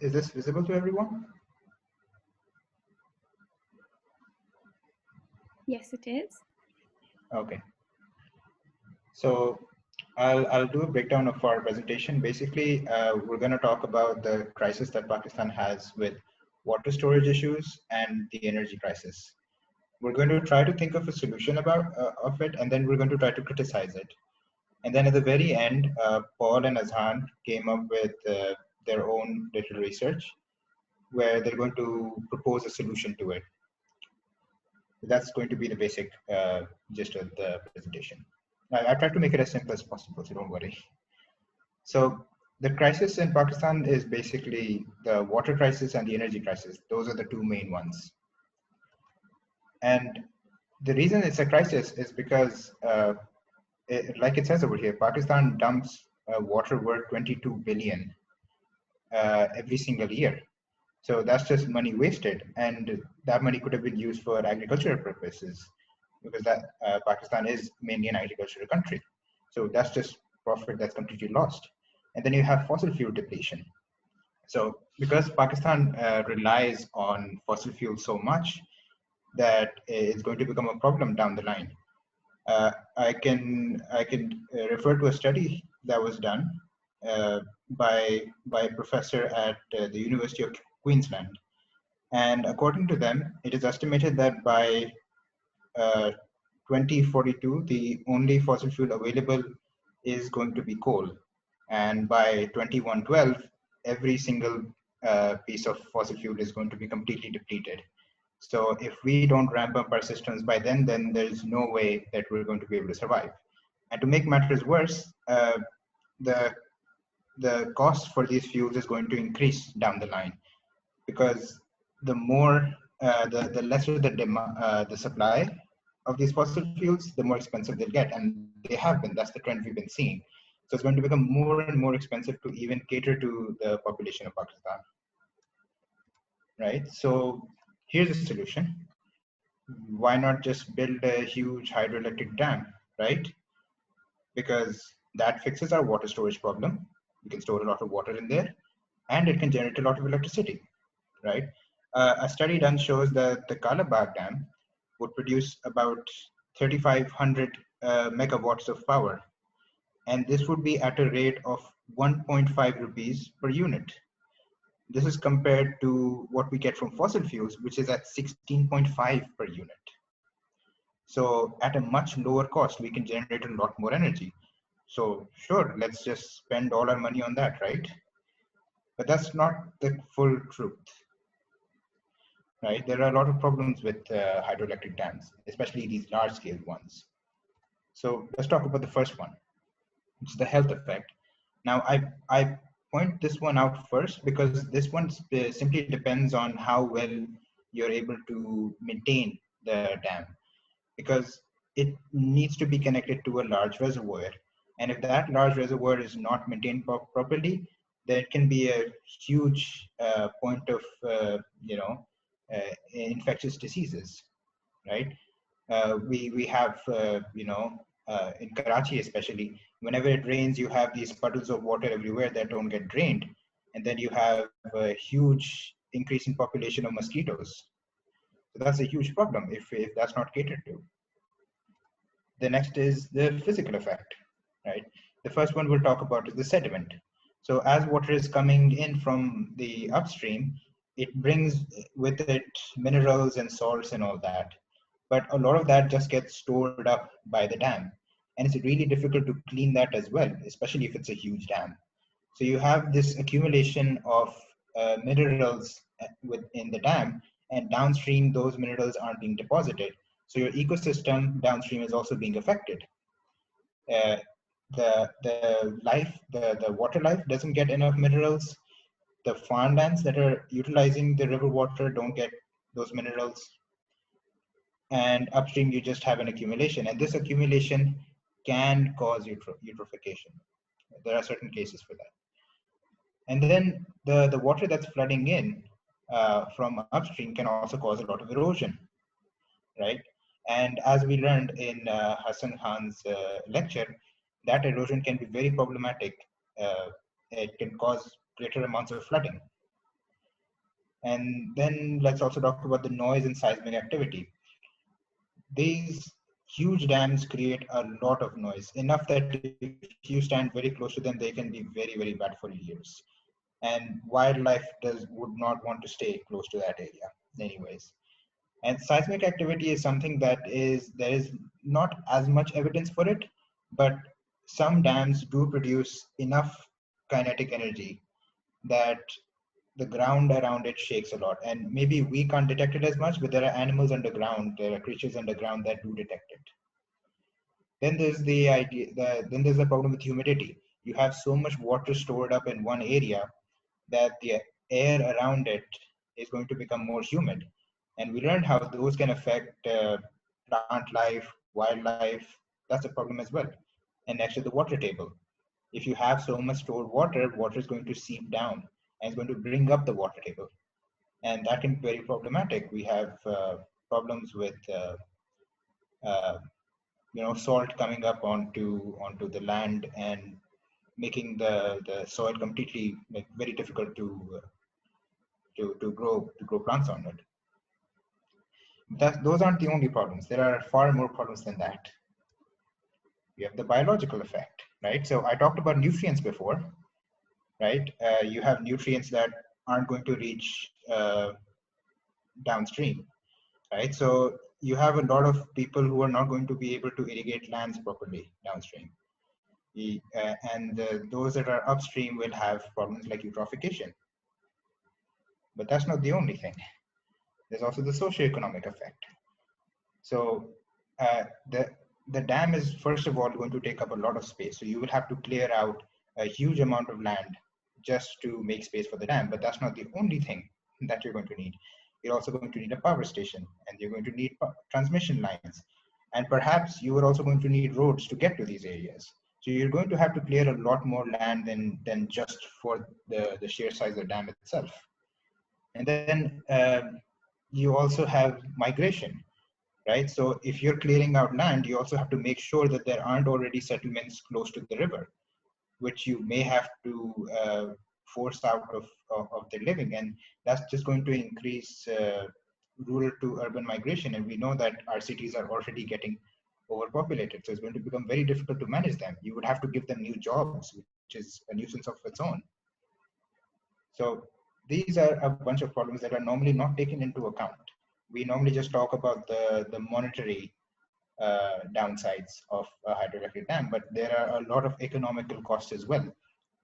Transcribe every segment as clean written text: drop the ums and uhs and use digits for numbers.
Is this visible to everyone? Yes, it is. Okay. So I'll do a breakdown of our presentation. Basically, we're going to talk about the crisis that Pakistan has with water storage issues and the energy crisis. We're going to try to think of a solution of it, and then we're going to try to criticize it. And then at the very end, Paul and Azhan came up with their own little research where they're going to propose a solution to it. That's going to be the basic gist of the presentation. I tried to make it as simple as possible, so don't worry. So the crisis in Pakistan is basically the water crisis and the energy crisis. Those are the two main ones. And the reason it's a crisis is because, like it says over here, Pakistan dumps water worth 22 billion every single year. So that's just money wasted, and that money could have been used for agricultural purposes, because that Pakistan is mainly an agricultural country. So that's just profit that's completely lost. And then you have fossil fuel depletion. So because Pakistan relies on fossil fuel so much that it's going to become a problem down the line. I can refer to a study that was done by a professor at the University of Queensland, and according to them, it is estimated that by 2042, the only fossil fuel available is going to be coal, and by 2112, every single piece of fossil fuel is going to be completely depleted. So if we don't ramp up our systems by then there's no way that we're going to be able to survive. And to make matters worse, the cost for these fuels is going to increase down the line, because the more the lesser the supply of these fossil fuels, the more expensive they'll get, and they have been. That's the trend we've been seeing. So it's going to become more and more expensive to even cater to the population of Pakistan, right? So here's a solution. Why not just build a huge hydroelectric dam, right? Because that fixes our water storage problem. We can store a lot of water in there, and it can generate a lot of electricity, right? A study done shows that the Kalabagh Dam would produce about 3,500 megawatts of power, and this would be at a rate of 1.5 rupees per unit. This is compared to what we get from fossil fuels, which is at 16.5 per unit. So at a much lower cost, we can generate a lot more energy. So sure, let's just spend all our money on that, right? But that's not the full truth, right? There are a lot of problems with hydroelectric dams, especially these large-scale ones. So let's talk about the first one, which is the health effect. Now, I point this one out first because this one simply depends on how well you're able to maintain the dam, because it needs to be connected to a large reservoir. And if that large reservoir is not maintained properly, there can be a huge point of, infectious diseases, right? We have, in Karachi especially, whenever it rains, you have these puddles of water everywhere that don't get drained. And then you have a huge increase in population of mosquitoes. So that's a huge problem if that's not catered to. The next is the physical effect, right? The first one we'll talk about is the sediment. So as water is coming in from the upstream, it brings with it minerals and salts and all that. But a lot of that just gets stored up by the dam. And it's really difficult to clean that as well, especially if it's a huge dam. So you have this accumulation of minerals within the dam, and downstream, those minerals aren't being deposited. So your ecosystem downstream is also being affected. The water life doesn't get enough minerals. The farmlands that are utilizing the river water don't get those minerals. And upstream, you just have an accumulation, and this accumulation can cause eutrophication. There are certain cases for that. And then the water that's flooding in from upstream can also cause a lot of erosion, right? And as we learned in Hassan Khan's lecture, that erosion can be very problematic. It can cause greater amounts of flooding. And then let's also talk about the noise and seismic activity. These huge dams create a lot of noise, enough that if you stand very close to them, they can be very, very bad for your ears. And wildlife would not want to stay close to that area anyways. And seismic activity is something that there is not as much evidence for it, but some dams do produce enough kinetic energy that the ground around it shakes a lot. And maybe we can't detect it as much, but there are animals underground, there are creatures underground that do detect it. Then there's the then there's the problem with humidity. You have so much water stored up in one area that the air around it is going to become more humid. And we learned how those can affect plant life, wildlife. That's a problem as well. And next to the water table. If you have so much stored water, water is going to seep down and it's going to bring up the water table. And that can be very problematic. We have problems with uh, salt coming up onto the land and making the soil completely like very difficult to grow plants on it. Those aren't the only problems. There are far more problems than that. You have the biological effect, right? So I talked about nutrients before, right? You have nutrients that aren't going to reach downstream, right? So you have a lot of people who are not going to be able to irrigate lands properly downstream. And those that are upstream will have problems like eutrophication. But that's not the only thing. There's also the socioeconomic effect. So uh, the the dam is first of all going to take up a lot of space. So you will have to clear out a huge amount of land just to make space for the dam. But that's not the only thing that you're going to need. You're also going to need a power station, and you're going to need transmission lines, and perhaps you are also going to need roads to get to these areas. So you're going to have to clear a lot more land than just for the sheer size of the dam itself. And then you also have migration, right? So if you're clearing out land, you also have to make sure that there aren't already settlements close to the river, which you may have to force out of their living. And that's just going to increase rural to urban migration. And we know that our cities are already getting overpopulated. So it's going to become very difficult to manage them. You would have to give them new jobs, which is a nuisance of its own. So these are a bunch of problems that are normally not taken into account. We normally just talk about the monetary downsides of a hydroelectric dam, but there are a lot of economical costs as well.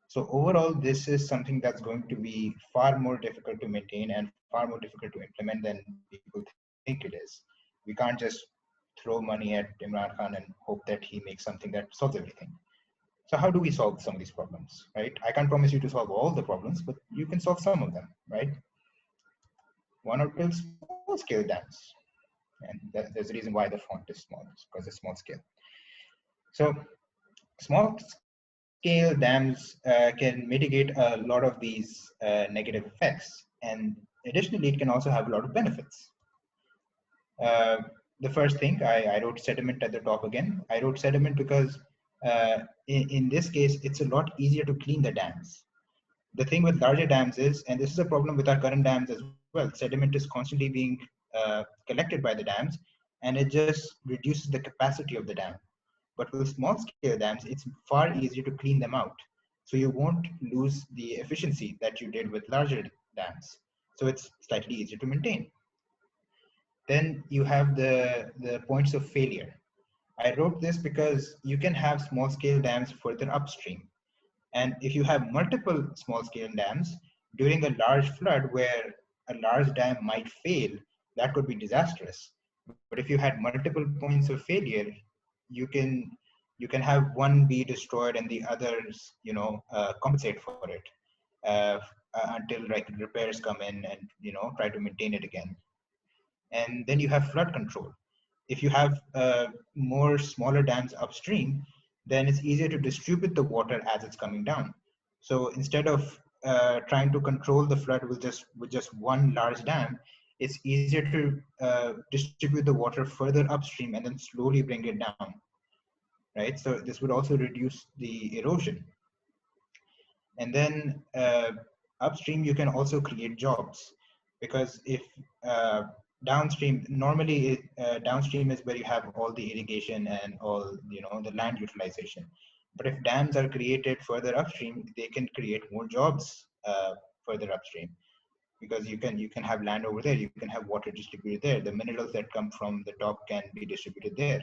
So overall, this is something that's going to be far more difficult to maintain and far more difficult to implement than people think it is. We can't just throw money at Imran Khan and hope that he makes something that solves everything. So how do we solve some of these problems, right? I can't promise you to solve all the problems, but you can solve some of them, right? Why not build small scale dams? And there's a reason why the font is small, because it's small scale. So small scale dams can mitigate a lot of these negative effects. And additionally, it can also have a lot of benefits. Uh, the first thing, I wrote sediment at the top again. I wrote sediment because in this case, it's a lot easier to clean the dams. The thing with larger dams is, and this is a problem with our current dams as well, sediment is constantly being collected by the dams, and it just reduces the capacity of the dam. But with small scale dams, it's far easier to clean them out. So you won't lose the efficiency that you did with larger dams. So it's slightly easier to maintain. Then you have the points of failure. I wrote this because you can have small scale dams further upstream. And if you have multiple small scale dams during a large flood where a large dam might fail, that could be disastrous. But if you had multiple points of failure, you can you can have one be destroyed and the others, compensate for it until like repairs come in and try to maintain it again. And then you have flood control. If you have more smaller dams upstream, then it's easier to distribute the water as it's coming down. So instead of trying to control the flood with just one large dam, it's easier to distribute the water further upstream and then slowly bring it down, right? So this would also reduce the erosion. And then upstream, you can also create jobs, because if downstream, normally downstream is where you have all the irrigation and all, the land utilization. But if dams are created further upstream, they can create more jobs further upstream, because you can have land over there, you can have water distributed there, the minerals that come from the top can be distributed there.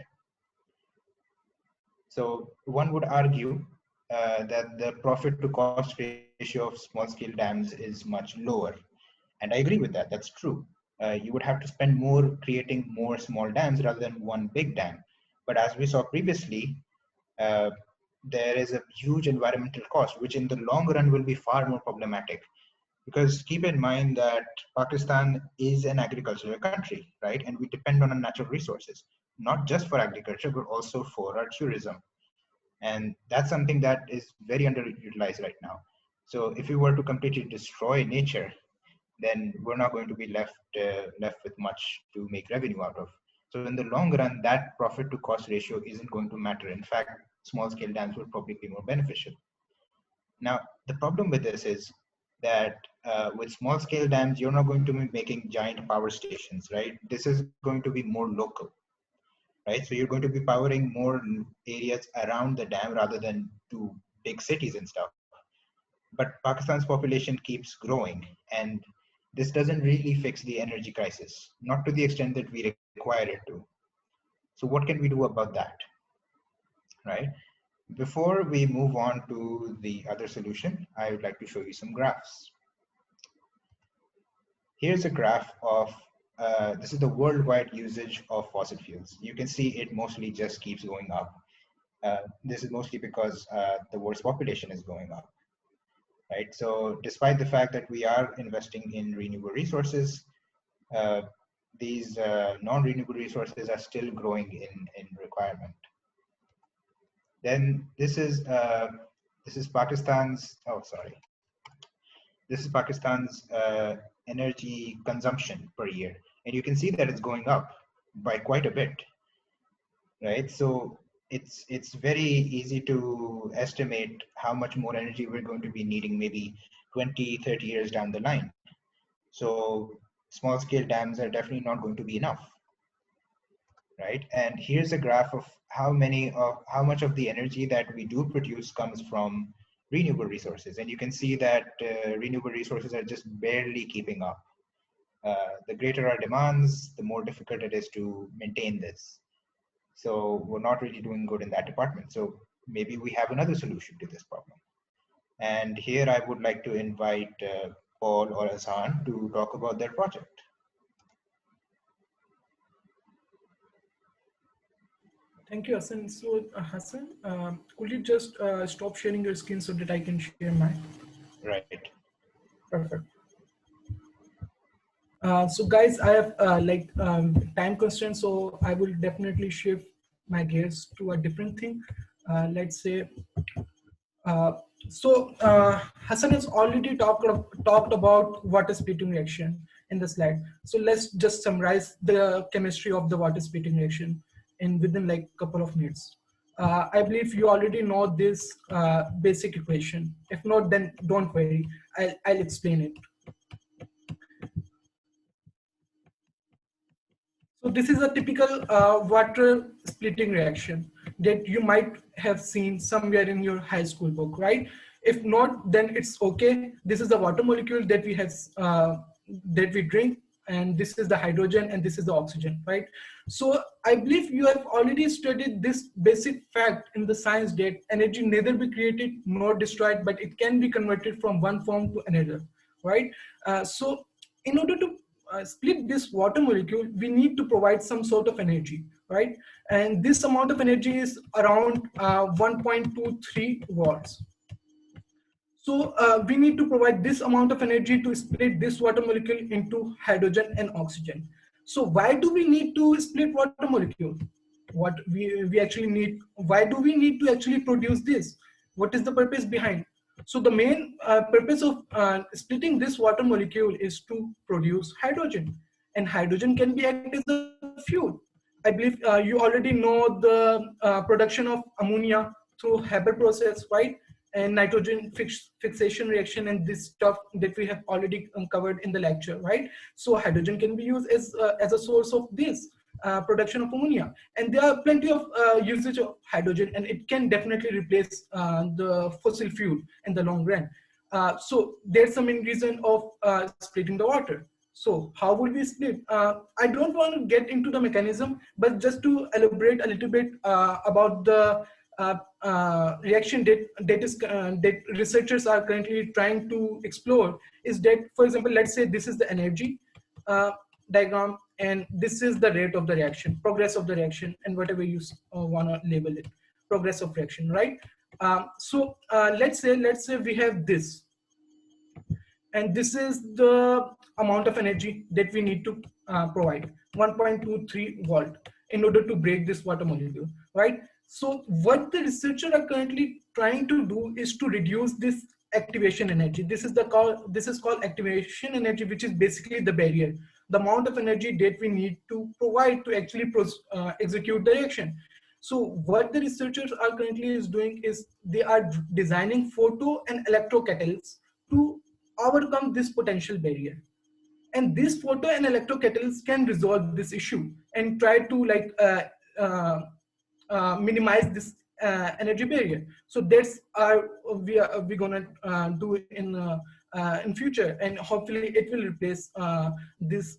So one would argue that the profit to cost ratio of small scale dams is much lower. And I agree with that. That's true. You would have to spend more creating more small dams rather than one big dam. But as we saw previously, uh, there is a huge environmental cost, which in the long run will be far more problematic. Because keep in mind that Pakistan is an agricultural country, right? And we depend on our natural resources, not just for agriculture, but also for our tourism. And that's something that is very underutilized right now. So if we were to completely destroy nature, then we're not going to be left with much to make revenue out of. So in the long run, that profit to cost ratio isn't going to matter. In fact, small scale dams will probably be more beneficial. Now, the problem with this is that with small scale dams, you're not going to be making giant power stations, right? This is going to be more local, right? So you're going to be powering more areas around the dam rather than to big cities and stuff. But Pakistan's population keeps growing, and this doesn't really fix the energy crisis, not to the extent that we require it to. So what can we do about that, right? Before we move on to the other solution, I would like to show you some graphs. Here's a graph of, this is the worldwide usage of fossil fuels. You can see it mostly just keeps going up. This is mostly because the world's population is going up, right? So despite the fact that we are investing in renewable resources, uh, these non-renewable resources are still growing in requirement. Then this is Pakistan's, oh, sorry. This is Pakistan's energy consumption per year. And you can see that it's going up by quite a bit, right? So it's very easy to estimate how much more energy we're going to be needing maybe 20, 30 years down the line. So small scale dams are definitely not going to be enough, right? And here's a graph of how much of the energy that we do produce comes from renewable resources. And you can see that renewable resources are just barely keeping up. The greater our demands, the more difficult it is to maintain this. So we're not really doing good in that department. So maybe we have another solution to this problem. And here I would like to invite Paul or Hassan to talk about their project. Thank you, Hassan. So, Hassan, could you just stop sharing your screen so that I can share mine? Right. Perfect. So, guys, I have time constraints, so I will definitely shift my gears to a different thing. Let's say, uh, Hassan has already talked about water splitting reaction in the slide. So let's just summarize the chemistry of the water splitting reaction in within like couple of minutes. I believe you already know this basic equation. If not, then don't worry. I'll explain it. So this is a typical water splitting reaction that you might have seen somewhere in your high school book, right? If not, then it's okay. This is the water molecule that we have that we drink, and this is the hydrogen, and this is the oxygen, right? So I believe you have already studied this basic fact in the science that energy neither be created nor destroyed, but it can be converted from one form to another, right? So in order to split this water molecule, we need to provide some sort of energy, right? And this amount of energy is around 1.23 watts. So we need to provide this amount of energy to split this water molecule into hydrogen and oxygen. So why do we need to split water molecule? What we actually need, why do we need to actually produce this? What is the purpose behind? So the main purpose of splitting this water molecule is to produce hydrogen, and hydrogen can be acted as a fuel. I believe you already know the production of ammonia through Haber process, right? and nitrogen fixation reaction, and this stuff that we have already covered in the lecture, right? So hydrogen can be used as a source of this production of ammonia, and there are plenty of usage of hydrogen, and it can definitely replace the fossil fuel in the long run. So there's some main reason of splitting the water. So how would we split? I don't want to get into the mechanism, but just to elaborate a little bit about the reaction that researchers are currently trying to explore, is that, for example, let's say this is the energy diagram, and this is the rate of the reaction, progress of the reaction, and whatever you want to label it, progress of reaction, right? So let's say we have this, and this is the amount of energy that we need to provide, 1.23 volt, in order to break this water molecule, right? So what the researchers are currently trying to do is to reduce this activation energy. This is called activation energy, which is basically the barrier, the amount of energy that we need to provide to actually execute the reaction. So what the researchers are currently is doing is they are designing photo and electrocatalysts to overcome this potential barrier. And this photo and electrocatalysts can resolve this issue and try to like minimize this energy barrier. So that's we're gonna do in future, and hopefully it will replace this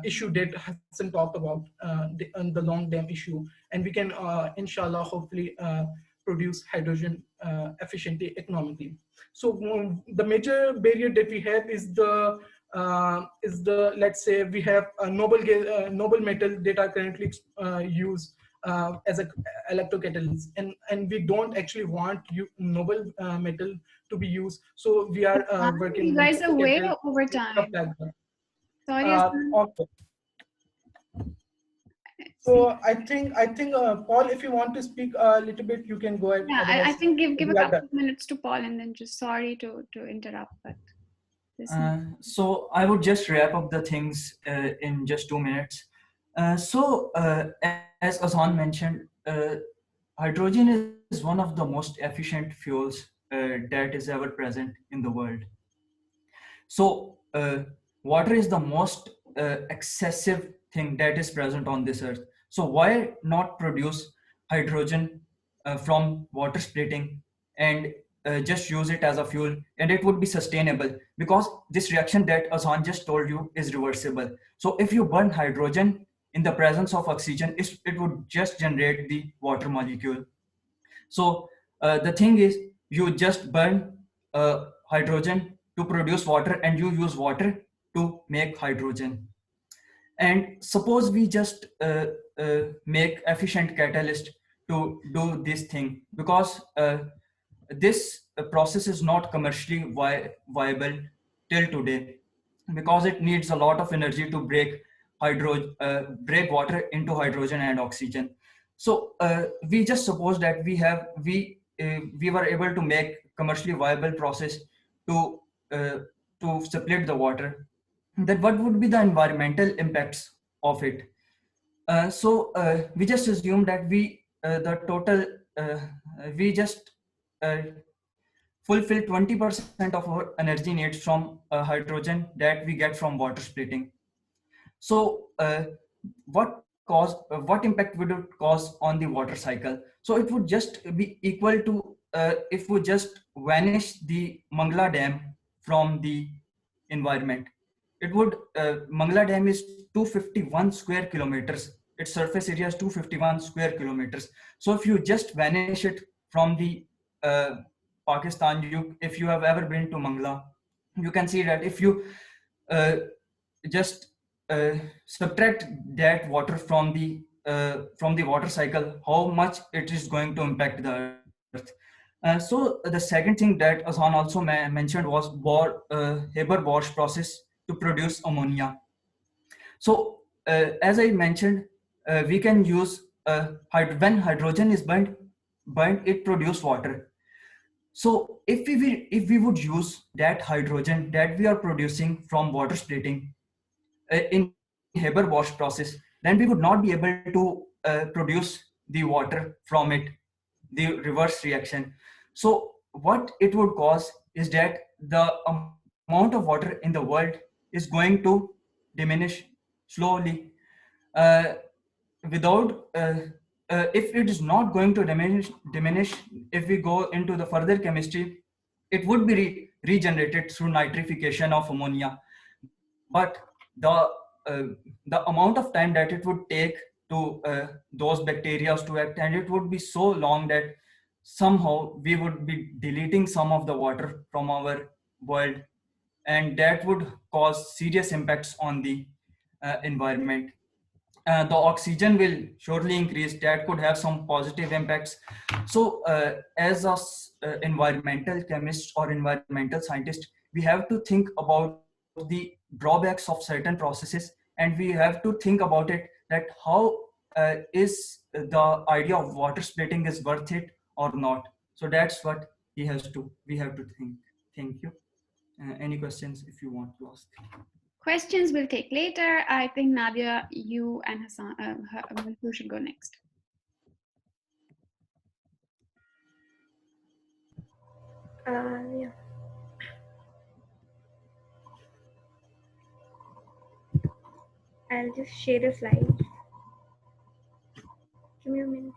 issue that Hassan talked about, the long term issue, and we can inshallah hopefully produce hydrogen efficiently, economically. So the major barrier that we have is the let's say we have a noble metal that are currently used as a electrocatalyst, and we don't actually want noble metal to be used. So we are working. You guys are way over time. Sorry. Okay. So I think Paul, if you want to speak a little bit, you can go ahead. Yeah, I think give a couple of minutes to Paul, and then just sorry to interrupt, but. So I would just wrap up the things in just 2 minutes. As Azhan mentioned, hydrogen is one of the most efficient fuels that is ever present in the world. So water is the most excessive thing that is present on this earth. So why not produce hydrogen from water splitting and just use it as a fuel, and it would be sustainable, because this reaction that Azhan just told you is reversible. So if you burn hydrogen in the presence of oxygen, it would just generate the water molecule. So the thing is, you just burn hydrogen to produce water, and you use water to make hydrogen. And suppose we just make efficient catalyst to do this thing, because this process is not commercially viable till today, because it needs a lot of energy to break water into hydrogen and oxygen. So we just suppose that we were able to make commercially viable process to split the water. Then what would be the environmental impacts of it? We just assume that we just fulfill 20% of our energy needs from hydrogen that we get from water splitting. So what impact would it cause on the water cycle? So it would just be equal to if we just vanish the Mangla Dam from the environment. It would Mangla Dam is 251 square kilometers. Its surface area is 251 square kilometers. So if you just vanish it from the Pakistan, if you have ever been to Mangla, you can see that if you just subtract that water from the water cycle, how much it is going to impact the earth. So the second thing that Azhan also mentioned was Haber-Bosch process to produce ammonia. So as I mentioned, we can use when hydrogen is burned, it produces water. So if we would use that hydrogen that we are producing from water splitting in Haber-Bosch process, then we would not be able to produce the water from it, the reverse reaction. So what it would cause is that the amount of water in the world is going to diminish slowly. uh, Without if it is not going to diminish, if we go into the further chemistry, it would be regenerated through nitrification of ammonia. But the amount of time that it would take to those bacteria to act, and it would be so long that somehow we would be deleting some of the water from our world, and that would cause serious impacts on the environment. The oxygen will surely increase, that could have some positive impacts. So as a environmental chemist or environmental scientist, we have to think about the drawbacks of certain processes, and we have to think about it that how is the idea of water splitting is worth it or not. So that's what we have to think. Thank you. Any questions if you want to ask? Questions we'll take later. I think Nadia, you and Hassan, who should go next? Yeah. I'll just share the slide. Give me a minute.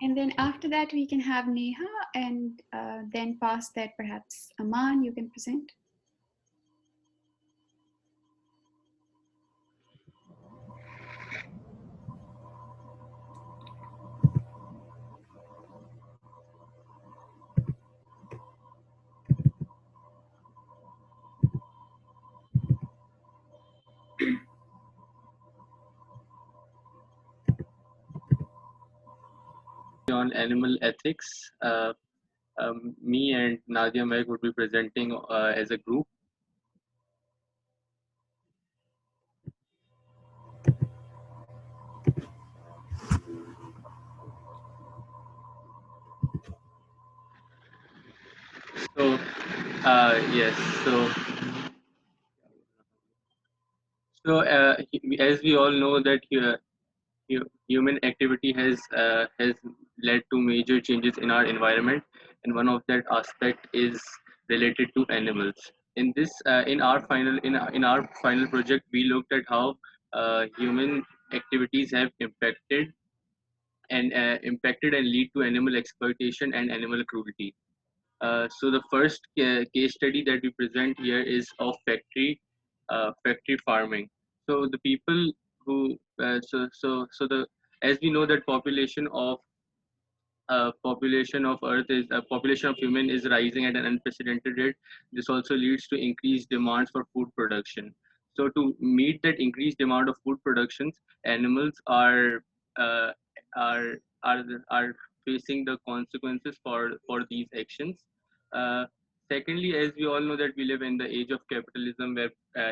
And then after that, we can have Neha, and then past that, perhaps Aman, you can present. On animal ethics. Me and Nadia Meg would be presenting as a group. So, yes, as we all know that human activity has led to major changes in our environment, and one of that aspect is related to animals. In this, in our final project, we looked at how human activities have impacted and lead to animal exploitation and animal cruelty. So the first case study that we present here is of factory farming. So the people who so the as we know that population of Earth is population of human is rising at an unprecedented rate. This also leads to increased demands for food production. So to meet that increased demand of food productions, animals uh, are are facing the consequences for these actions. Uh, Secondly, as we all know that we live in the age of capitalism, where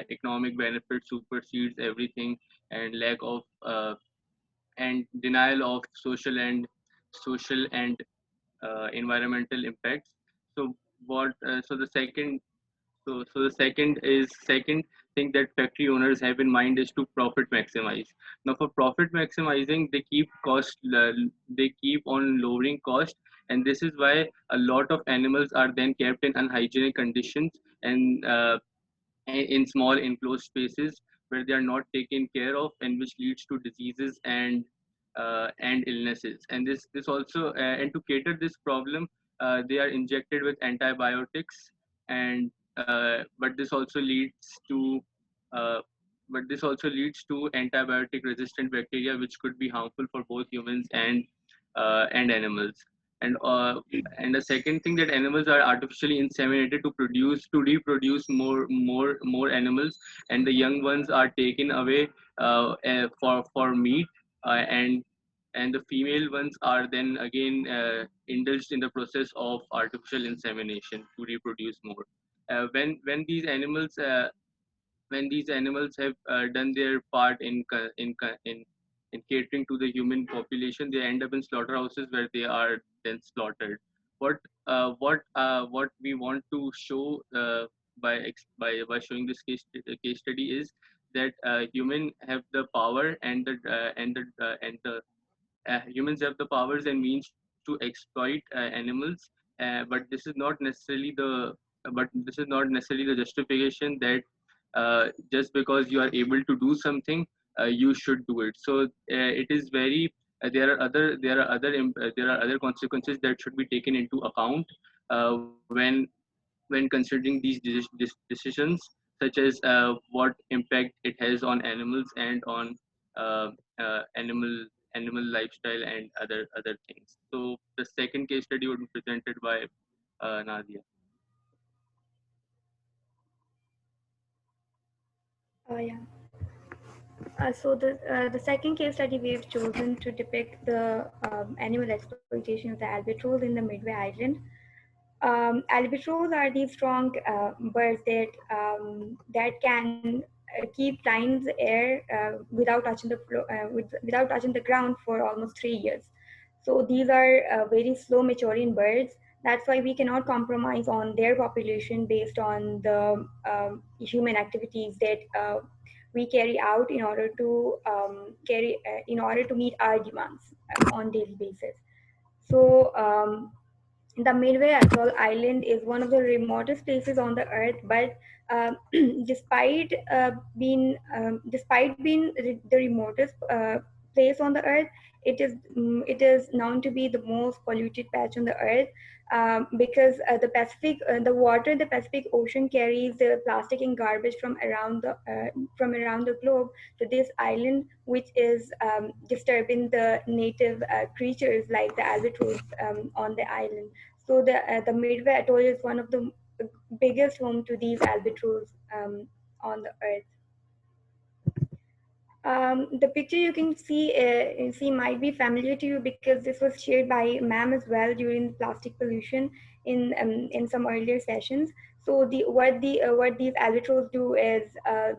economic benefit supersedes everything, and lack of and denial of social and environmental impacts. So what? So the second so the second thing that factory owners have in mind is to profit maximize. Now, for profit maximizing, they keep on lowering cost, and this is why a lot of animals are then kept in unhygienic conditions and in small enclosed spaces where they are not taken care of, and which leads to diseases and illnesses. And this also and to cater this problem, they are injected with antibiotics, and but this also leads to uh, antibiotic resistant bacteria, which could be harmful for both humans and animals. And the second thing, that animals are artificially inseminated to reproduce more animals, and the young ones are taken away for meat, and the female ones are then again indulged in the process of artificial insemination to reproduce more. When these animals have done their part in catering to the human population, they end up in slaughterhouses where they are then slaughtered. What we want to show by showing this case study is that human have the power and humans have the powers and means to exploit animals, but this is not necessarily the justification that just because you are able to do something, you should do it. So it is very there are other consequences that should be taken into account when considering these decisions, such as what impact it has on animals and on uh, animal lifestyle and other things. So the second case study would be presented by Nadia. Yeah. So the second case study we've chosen to depict the animal exploitation of the albatross in the Midway Island. Albatross are these strong birds that can keep flying in the air without touching the ground for almost 3 years. So these are very slow maturing birds. That's why we cannot compromise on their population based on the human activities that we carry out in order to meet our demands on daily basis. So the Midway Atoll Island is one of the remotest places on the earth, but despite being the remotest place on the earth, it is known to be the most polluted patch on the earth, because the water in the Pacific Ocean carries the plastic and garbage from around the globe to this island, which is disturbing the native creatures like the albatross on the island. So the Midway Atoll is one of the biggest home to these albatross on the earth. The picture you can see might be familiar to you because this was shared by ma'am as well during plastic pollution in some earlier sessions. So what these albatross do is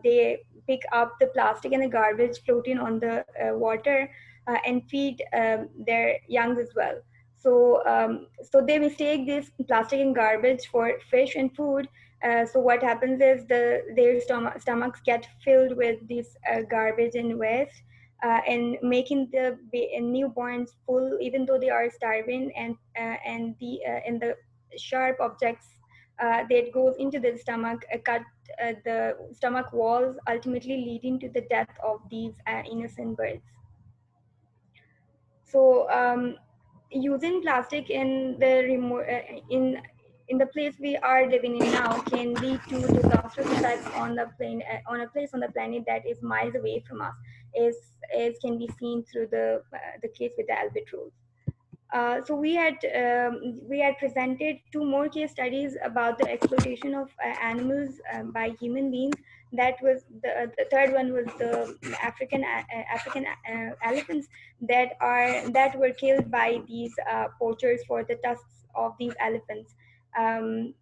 they pick up the plastic and the garbage floating on the water and feed their youngs as well. So they mistake this plastic and garbage for fish and food. So what happens is their stomachs get filled with this garbage and waste, and making the newborns full even though they are starving, and the sharp objects that goes into the stomach cut the stomach walls, ultimately leading to the death of these innocent birds. So using plastic in the in the place we are living in now can lead to disastrous effects on a place on the planet that is miles away from us, as can be seen through the case with the albatross. So we had presented two more case studies about the exploitation of animals by human beings. That was the third one was the African elephants that were killed by these poachers for the tusks of these elephants. Um,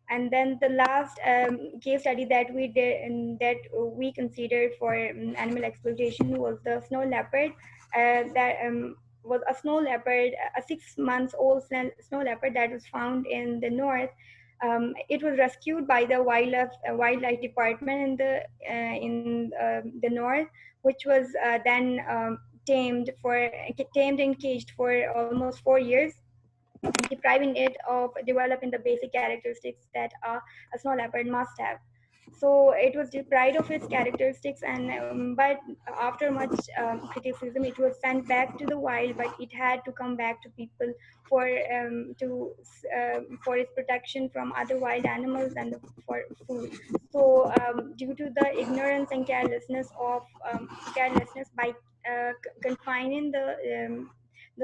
and then the last case study that we did and that we considered for animal exploitation was the snow leopard. That was a snow leopard, a 6 months old snow leopard that was found in the north. It was rescued by the wildlife department in the north, which was then tamed and caged for almost 4 years, depriving it of developing the basic characteristics that a snow leopard must have. So it was deprived of its characteristics, and but after much criticism, it was sent back to the wild. But it had to come back to people for for its protection from other wild animals and for food. So due to the ignorance and carelessness by confining the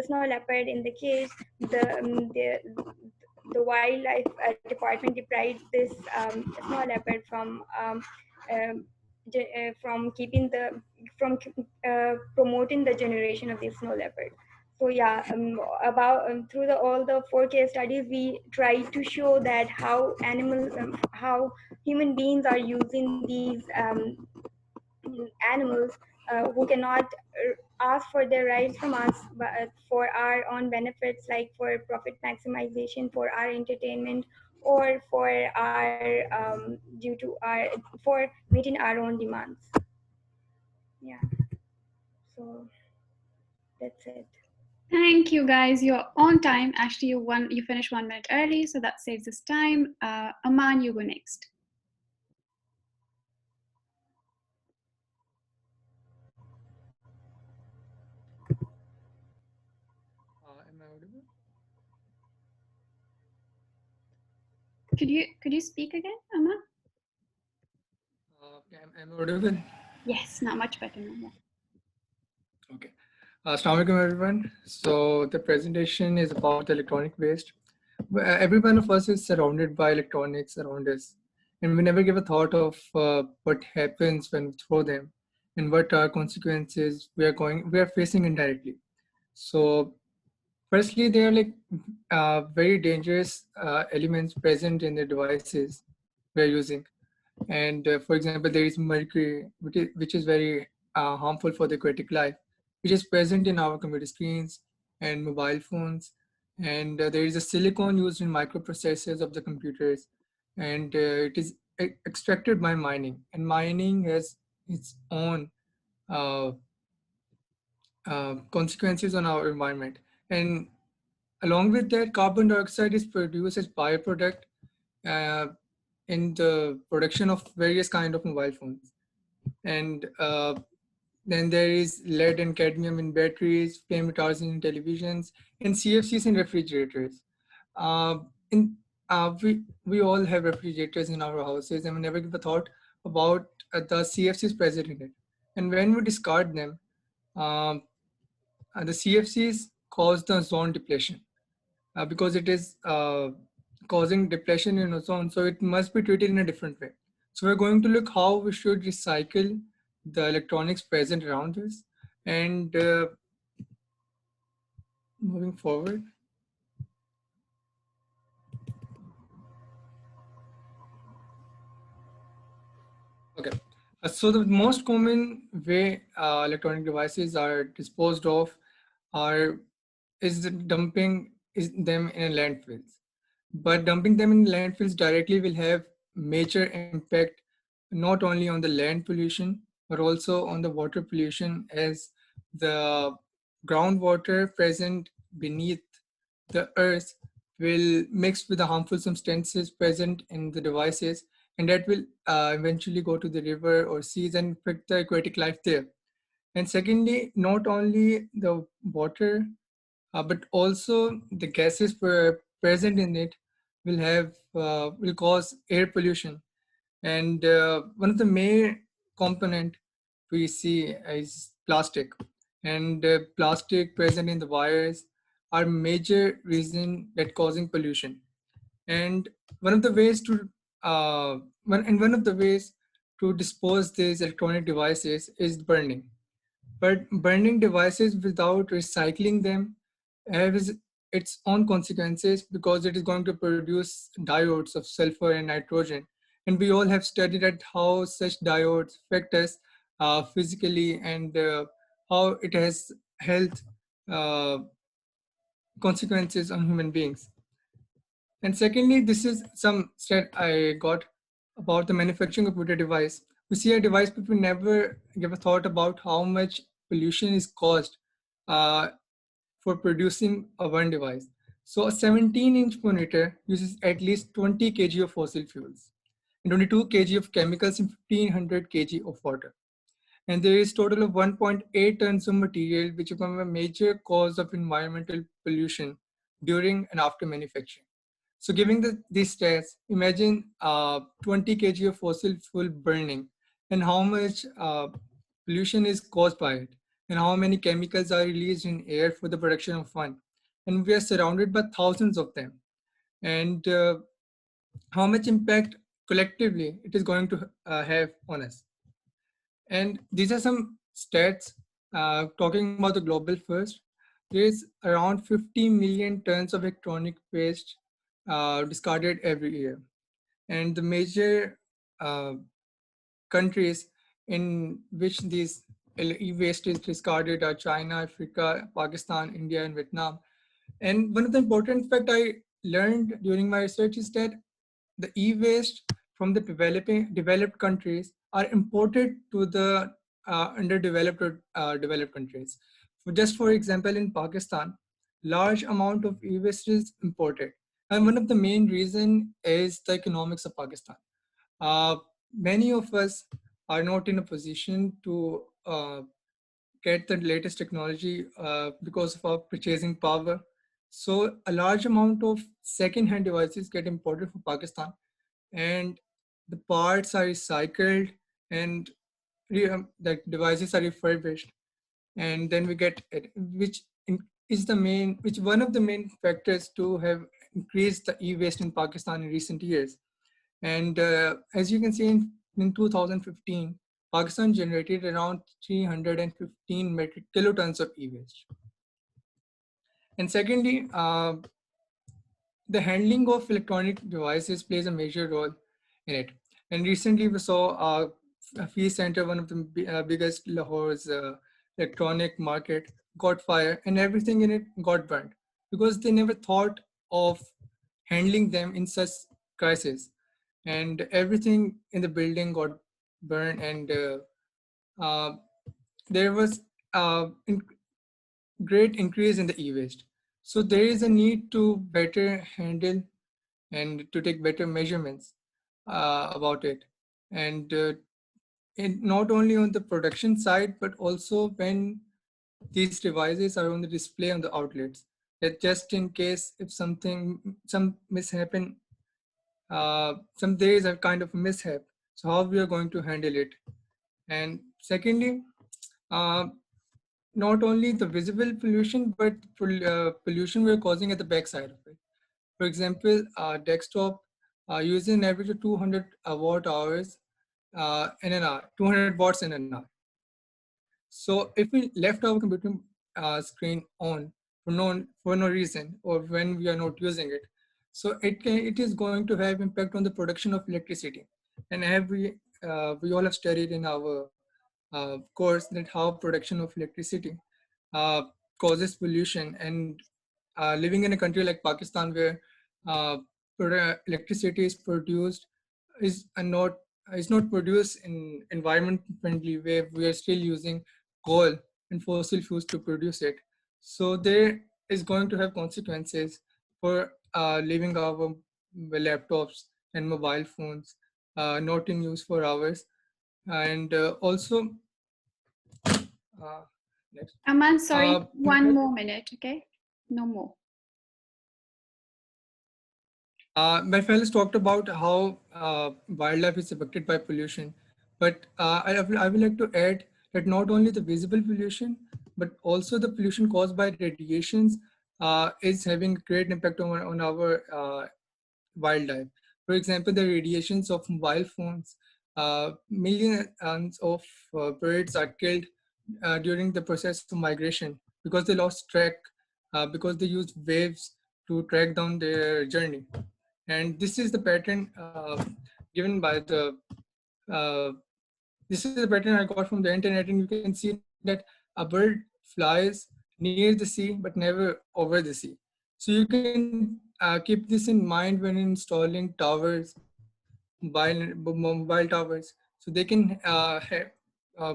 snow leopard in the cage, the um, the, the wildlife department deprived this snow leopard um, from keeping the from promoting the generation of the snow leopard. So yeah, about through all the 4 case studies, we try to show that how human beings are using these animals who cannot ask for their rights from us, but for our own benefits, like for profit maximization, for our entertainment, or for our due to our for meeting our own demands. Yeah, so that's it. Thank you, guys. You're on time. Actually, you finished 1 minute early, so that saves us time. Aman, you go next. Am I audible? Could you speak again, Aman? Am I audible? Yes, not much better now. Yeah. Okay. Assalamu alaikum, everyone. So the presentation is about electronic waste. Every one of us is surrounded by electronics around us, and we never give a thought of what happens when we throw them, and what are consequences we are facing indirectly. So, firstly, they are like very dangerous elements present in the devices we are using. And for example, there is mercury, which is very harmful for the aquatic life, which is present in our computer screens and mobile phones. And there is a silicon used in microprocessors of the computers, and it is extracted by mining. And mining has its own uh, consequences on our environment. And along with that, carbon dioxide is produced as byproduct uh, in the production of various kind of mobile phones. And then there is lead and cadmium in batteries, flame retardants in televisions, and CFCs in refrigerators. Uh, in we all have refrigerators in our houses, and we never give a thought about the CFCs present in it. And when we discard them, um, the CFCs cause the ozone depletion because it is causing depletion in ozone, so it must be treated in a different way. So we're going to look how we should recycle the electronics present around us. And moving forward. Okay. So the most common way electronic devices are disposed of are is dumping them in landfills. But dumping them in landfills directly will have major impact not only on the land pollution but also on the water pollution, as the groundwater present beneath the earth will mix with the harmful substances present in the devices, and that will eventually go to the river or seas and affect the aquatic life there. And secondly, not only the water, but also the gases present in it will cause air pollution. And one of the main component we see is plastic, and plastic present in the wires are major reason that causing pollution. And one of the ways to one of the ways to dispose these electronic devices is burning. But burning devices without recycling them has its own consequences, because it is going to produce diodes of sulfur and nitrogen. And we all have studied at how such diodes affect us physically, and how it has health uh, consequences on human beings. And secondly, this is some stat I got about the manufacturing of a device. We see a device, but we never give a thought about how much pollution is caused uh, for producing a one device. So a 17-inch monitor uses at least 20 kg of fossil fuels, and 22 kg of chemicals, and 1500 kg of water. And there is total of 1.8 tons of material, which become a major cause of environmental pollution during and after manufacturing. So giving these stats, imagine 20 kg of fossil fuel burning, and how much pollution is caused by it, and how many chemicals are released in air for the production of one. And we are surrounded by thousands of them. And how much impact collectively it is going to have on us. And these are some stats talking about the global first. There is around 50 million tons of electronic waste discarded every year. And the major countries in which these e-waste is discarded are China, Africa, Pakistan, India, and Vietnam. And one of the important fact I learned during my research is that the e-waste from the developed countries are imported to the underdeveloped or developed countries. Just for example, in Pakistan, large amount of e-waste is imported, and one of the main reason is the economics of Pakistan. Uh, Many of us are not in a position to get the latest technology because of our purchasing power. So a large amount of second-hand devices get imported from Pakistan, and the parts are recycled, and the devices are refurbished, and then we get it, which one of the main factors to have increased the e-waste in Pakistan in recent years. And as you can see, in 2015, Pakistan generated around 315 metric kilotons of e-waste. And secondly, the handling of electronic devices plays a major role in it. And recently we saw a fee center, one of the biggest Lahore's electronic market, got fire, and everything in it got burned because they never thought of handling them in such crisis. And everything in the building got burned, and uh, there was in great increase in the e-waste. So there is a need to better handle and to take better measurements about it. And not only on the production side, but also when these devices are on the display on the outlets, that just in case if some mishap, some there is a kind of mishap, so how we are going to handle it. And secondly, uh, not only the visible pollution, but pollution we're causing at the backside of it. For example, desktop using an average of 200 watt hours in an hour, 200 watts in an hour. So if we left our computer screen on for no reason, or when we are not using it, so it is going to have impact on the production of electricity. And we all have studied in our course that how production of electricity uh, causes pollution. And living in a country like Pakistan, where electricity is produced is not produced in environment friendly way, we are still using coal and fossil fuels to produce it. So there is going to have consequences for leaving our laptops and mobile phones not in use for hours. And also uh, next Aman, sorry, my one more minute, okay? No more. My fellows talked about how wildlife is affected by pollution, but I would like to add that not only the visible pollution, but also the pollution caused by radiations is having great impact on our wildlife. For example, the radiations of mobile phones, millions of birds are killed during the process of migration because they lost track, because they used waves to track down their journey. And this is the pattern given by the uh, this is the pattern I got from the internet, and you can see that a bird flies near the sea but never over the sea. So you can keep this in mind when installing towers, mobile towers, so they can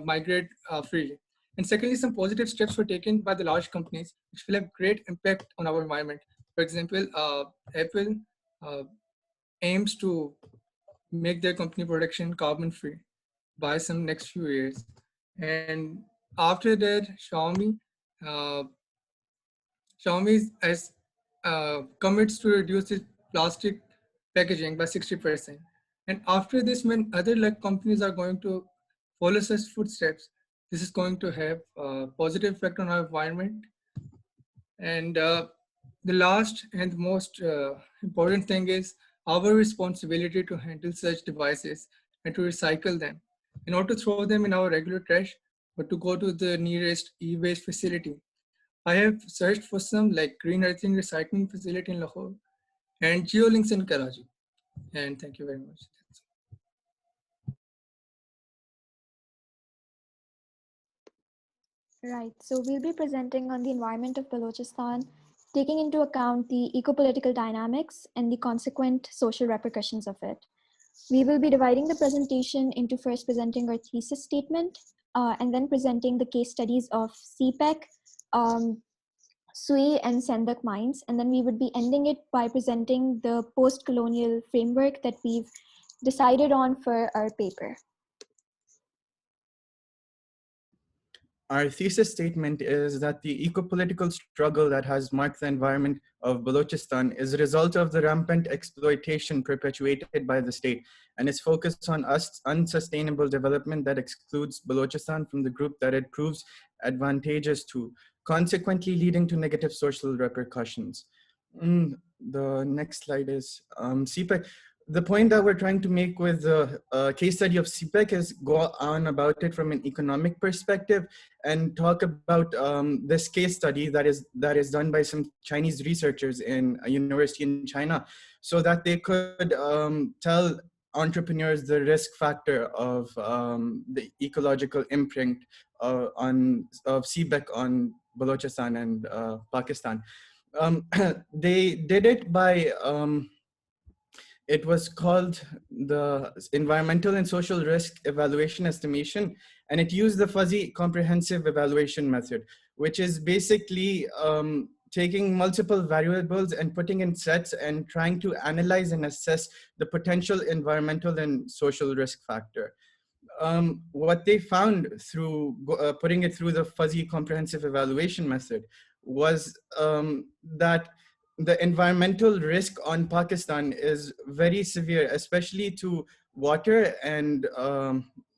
migrate freely. And secondly, some positive steps were taken by the large companies, which will have great impact on our environment. For example, Apple aims to make their company production carbon free by some next few years. And after that, uh, Xiaomi has commits to reduce its plastic packaging by 60%. And after this, when other like companies are going to follow such footsteps, this is going to have a positive effect on our environment. And the last and most important thing is our responsibility to handle such devices and to recycle them, and not to throw them in our regular trash, but to go to the nearest e-waste facility. I have searched for some like green earthing recycling facility in Lahore and geolinks in Karachi. And thank you very much. Right. So we'll be presenting on the environment of Balochistan taking into account the eco-political dynamics and the consequent social repercussions of it. We will be dividing the presentation into first presenting our thesis statement, and then presenting the case studies of CPEC, SUI, and SAINDAK mines. And then we would be ending it by presenting the post-colonial framework that we've decided on for our paper. Our thesis statement is that the eco-political struggle that has marked the environment of Balochistan is a result of the rampant exploitation perpetuated by the state and its focus on unsustainable development that excludes Balochistan from the group that it proves advantageous to, consequently leading to negative social repercussions. The next slide is CPEC. The point that we're trying to make with the case study of CPEC is go on about it from an economic perspective and talk about this case study that is done by some Chinese researchers in a university in China, so that they could tell entrepreneurs the risk factor of the ecological imprint of CPEC on Balochistan and Pakistan. They did it by it was called the Environmental and Social Risk Evaluation Estimation, and it used the fuzzy comprehensive evaluation method, which is basically taking multiple variables and putting in sets and trying to analyze and assess the potential environmental and social risk factor. What they found through putting it through the fuzzy comprehensive evaluation method was that the environmental risk on Pakistan is very severe, especially to water and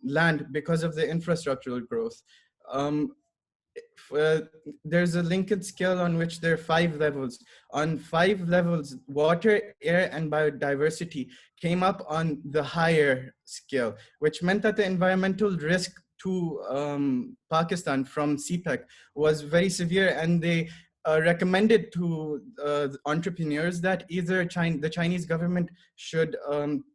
land because of the infrastructural growth. There's a Likert scale on which there are 5 levels. On 5 levels, water, air, and biodiversity came up on the higher scale, which meant that the environmental risk to Pakistan from CPEC was very severe, and they recommended to entrepreneurs that either the Chinese government should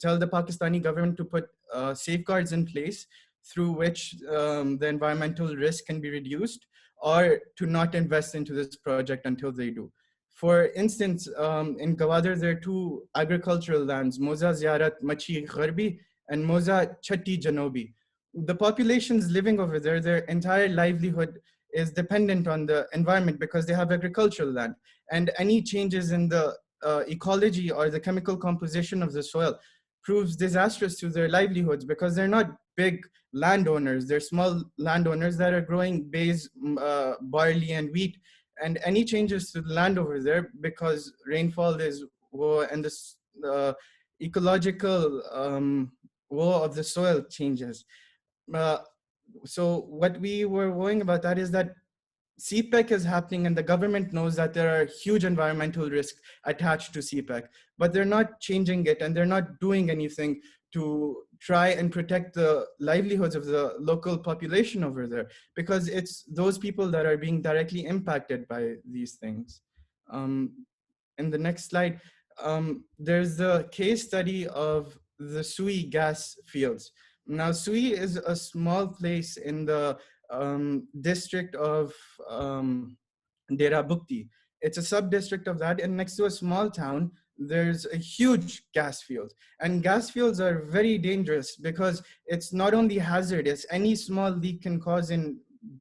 tell the Pakistani government to put safeguards in place through which the environmental risk can be reduced, or to not invest into this project until they do. For instance, in Gawadar, there are 2 agricultural lands, Moza Ziyarat Machi Gharbi and Moza Chatti Janobi. The populations living over there, their entire livelihood is dependent on the environment because they have agricultural land. And any changes in the ecology or the chemical composition of the soil proves disastrous to their livelihoods because they're not big landowners. They're small landowners that are growing maize, barley, and wheat. And any changes to the land over there, because rainfall is low and the ecological woe of the soil changes. So what we were worrying about that is that CPEC is happening and the government knows that there are huge environmental risks attached to CPEC, but they're not changing it and they're not doing anything to try and protect the livelihoods of the local population over there, because it's those people that are being directly impacted by these things. In the next slide, there's the case study of the Sui gas fields. Now, Sui is a small place in the district of Dera Bukti. It's a sub-district of that, and next to a small town, there's a huge gas field. And gas fields are very dangerous because it's not only hazardous, any small leak can cause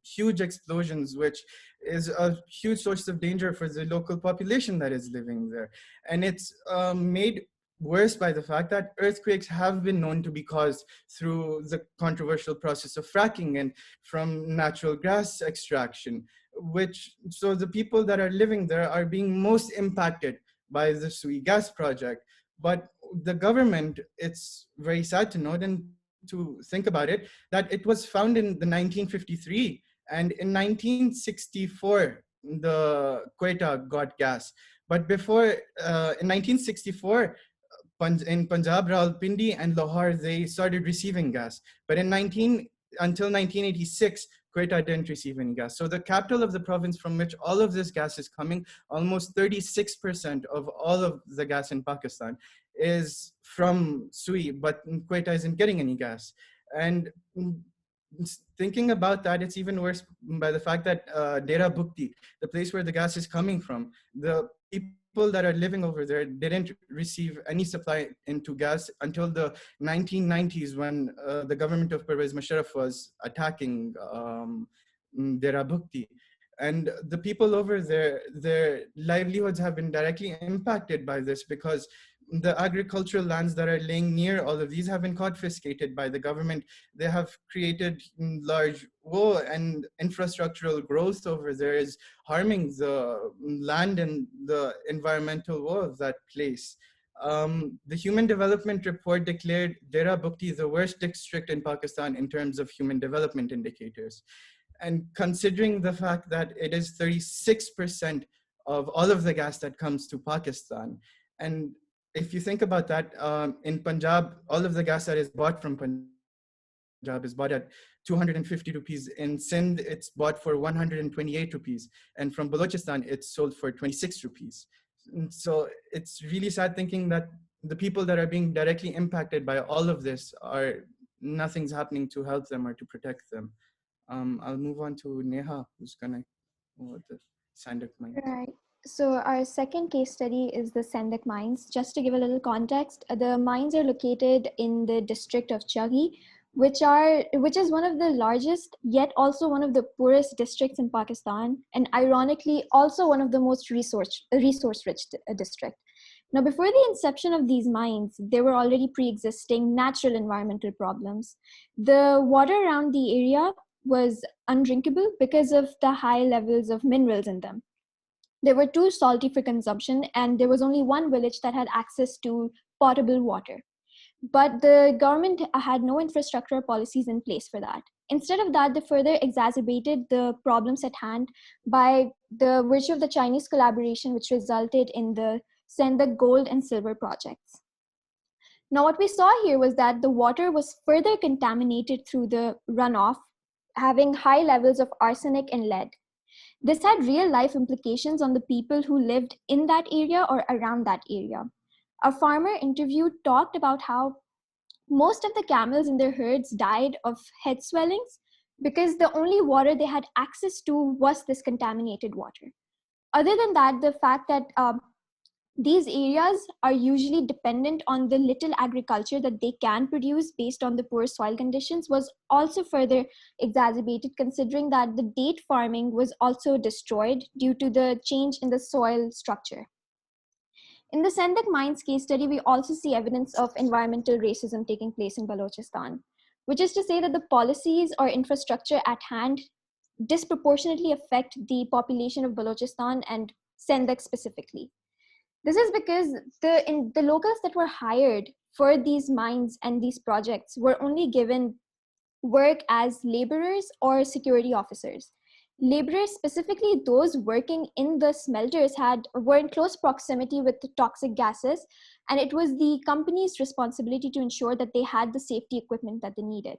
huge explosions, which is a huge source of danger for the local population that is living there. And it's made worse by the fact that earthquakes have been known to be caused through the controversial process of fracking and from natural gas extraction, so the people that are living there are being most impacted by the Sui gas project. But the government, it's very sad to note and to think about it, that it was founded in the 1953, and in 1964, the Quetta got gas. But before, in 1964, in Punjab, Rawalpindi and Lahore, they started receiving gas. But until 1986, Quetta didn't receive any gas. So the capital of the province from which all of this gas is coming, almost 36% of all of the gas in Pakistan is from Sui, but Quetta isn't getting any gas. And thinking about that, it's even worse by the fact that Dera Bukti, the place where the gas is coming from, the people that are living over there didn't receive any supply into gas until the 1990s, when the government of Pervez Musharraf was attacking Dera Bukti. And the people over there, their livelihoods have been directly impacted by this, because the agricultural lands that are laying near all of these have been confiscated by the government. They have created large woe, and infrastructural growth over there is harming the land and the environmental woe of that place. The Human Development Report declared Dera Bukti the worst district in Pakistan in terms of human development indicators. And considering the fact that it is 36% of all of the gas that comes to Pakistan, and if you think about that, in Punjab, all of the gas that is bought from Punjab is bought at 250 rupees. In Sindh, it's bought for 128 rupees. And from Balochistan, it's sold for 26 rupees. And so it's really sad thinking that the people that are being directly impacted by all of this are, nothing's happening to help them or to protect them. I'll move on to Neha, who's gonna go with the SAINDAK mines. Right. So our second case study is the SAINDAK mines. Just to give a little context, the mines are located in the district of Chaghi, which is one of the largest, yet also one of the poorest districts in Pakistan, and ironically also one of the most resource-rich district. Now, before the inception of these mines, there were already pre-existing natural environmental problems. The water around the area was undrinkable because of the high levels of minerals in them. They were too salty for consumption, and there was only one village that had access to potable water. But the government had no infrastructure or policies in place for that. Instead of that, they further exacerbated the problems at hand by the virtue of the Chinese collaboration, which resulted in the SAINDAK gold and silver projects. Now, what we saw here was that the water was further contaminated through the runoff, having high levels of arsenic and lead. This had real life implications on the people who lived in that area or around that area. A farmer interviewed talked about how most of the camels in their herds died of head swellings because the only water they had access to was this contaminated water. Other than that, the fact that these areas are usually dependent on the little agriculture that they can produce based on the poor soil conditions was also further exacerbated, considering that the date farming was also destroyed due to the change in the soil structure. In the SAINDAK mines case study, we also see evidence of environmental racism taking place in Balochistan, which is to say that the policies or infrastructure at hand disproportionately affect the population of Balochistan and SAINDAK specifically. This is because the locals that were hired for these mines and these projects were only given work as laborers or security officers. Laborers, specifically those working in the smelters, were in close proximity with the toxic gases, and it was the company's responsibility to ensure that they had the safety equipment that they needed.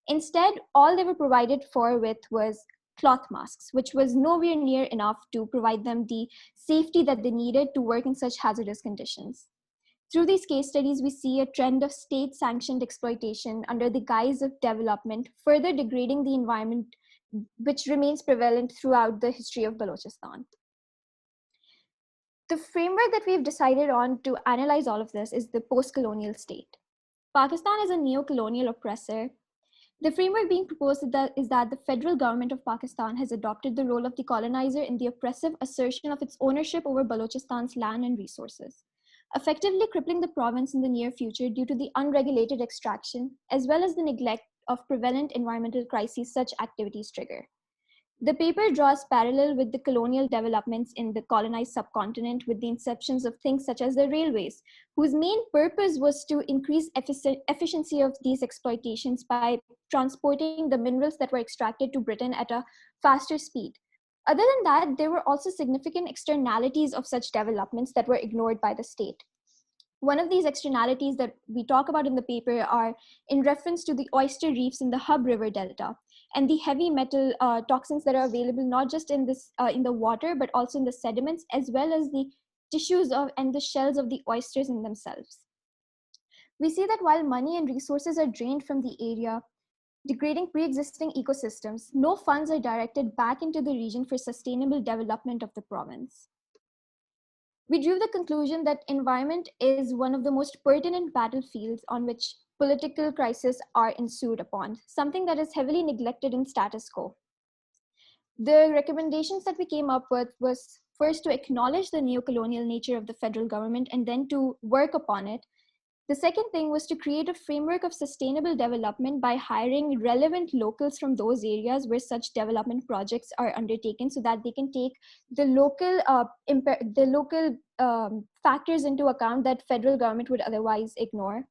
Instead, all they were provided for with was cloth masks, which was nowhere near enough to provide them the safety that they needed to work in such hazardous conditions. Through these case studies, we see a trend of state-sanctioned exploitation under the guise of development, further degrading the environment, which remains prevalent throughout the history of Balochistan. The framework that we've decided on to analyze all of this is the post-colonial state. Pakistan is a neo-colonial oppressor. The framework being proposed is that the federal government of Pakistan has adopted the role of the colonizer in the oppressive assertion of its ownership over Balochistan's land and resources, effectively crippling the province in the near future due to the unregulated extraction, as well as the neglect of prevalent environmental crises such activities trigger. The paper draws parallel with the colonial developments in the colonized subcontinent with the inceptions of things such as the railways, whose main purpose was to increase efficiency of these exploitations by transporting the minerals that were extracted to Britain at a faster speed. Other than that, there were also significant externalities of such developments that were ignored by the state. One of these externalities that we talk about in the paper are in reference to the oyster reefs in the Hub River Delta and the heavy metal toxins that are available not just in the water, but also in the sediments, as well as the tissues and the shells of the oysters in themselves. We see that while money and resources are drained from the area, degrading pre-existing ecosystems, no funds are directed back into the region for sustainable development of the province. We drew the conclusion that environment is one of the most pertinent battlefields on which political crises are ensued upon, something that is heavily neglected in status quo. The recommendations that we came up with was first to acknowledge the neo-colonial nature of the federal government and then to work upon it. The second thing was to create a framework of sustainable development by hiring relevant locals from those areas where such development projects are undertaken, so that they can take the local factors into account that federal government would otherwise ignore.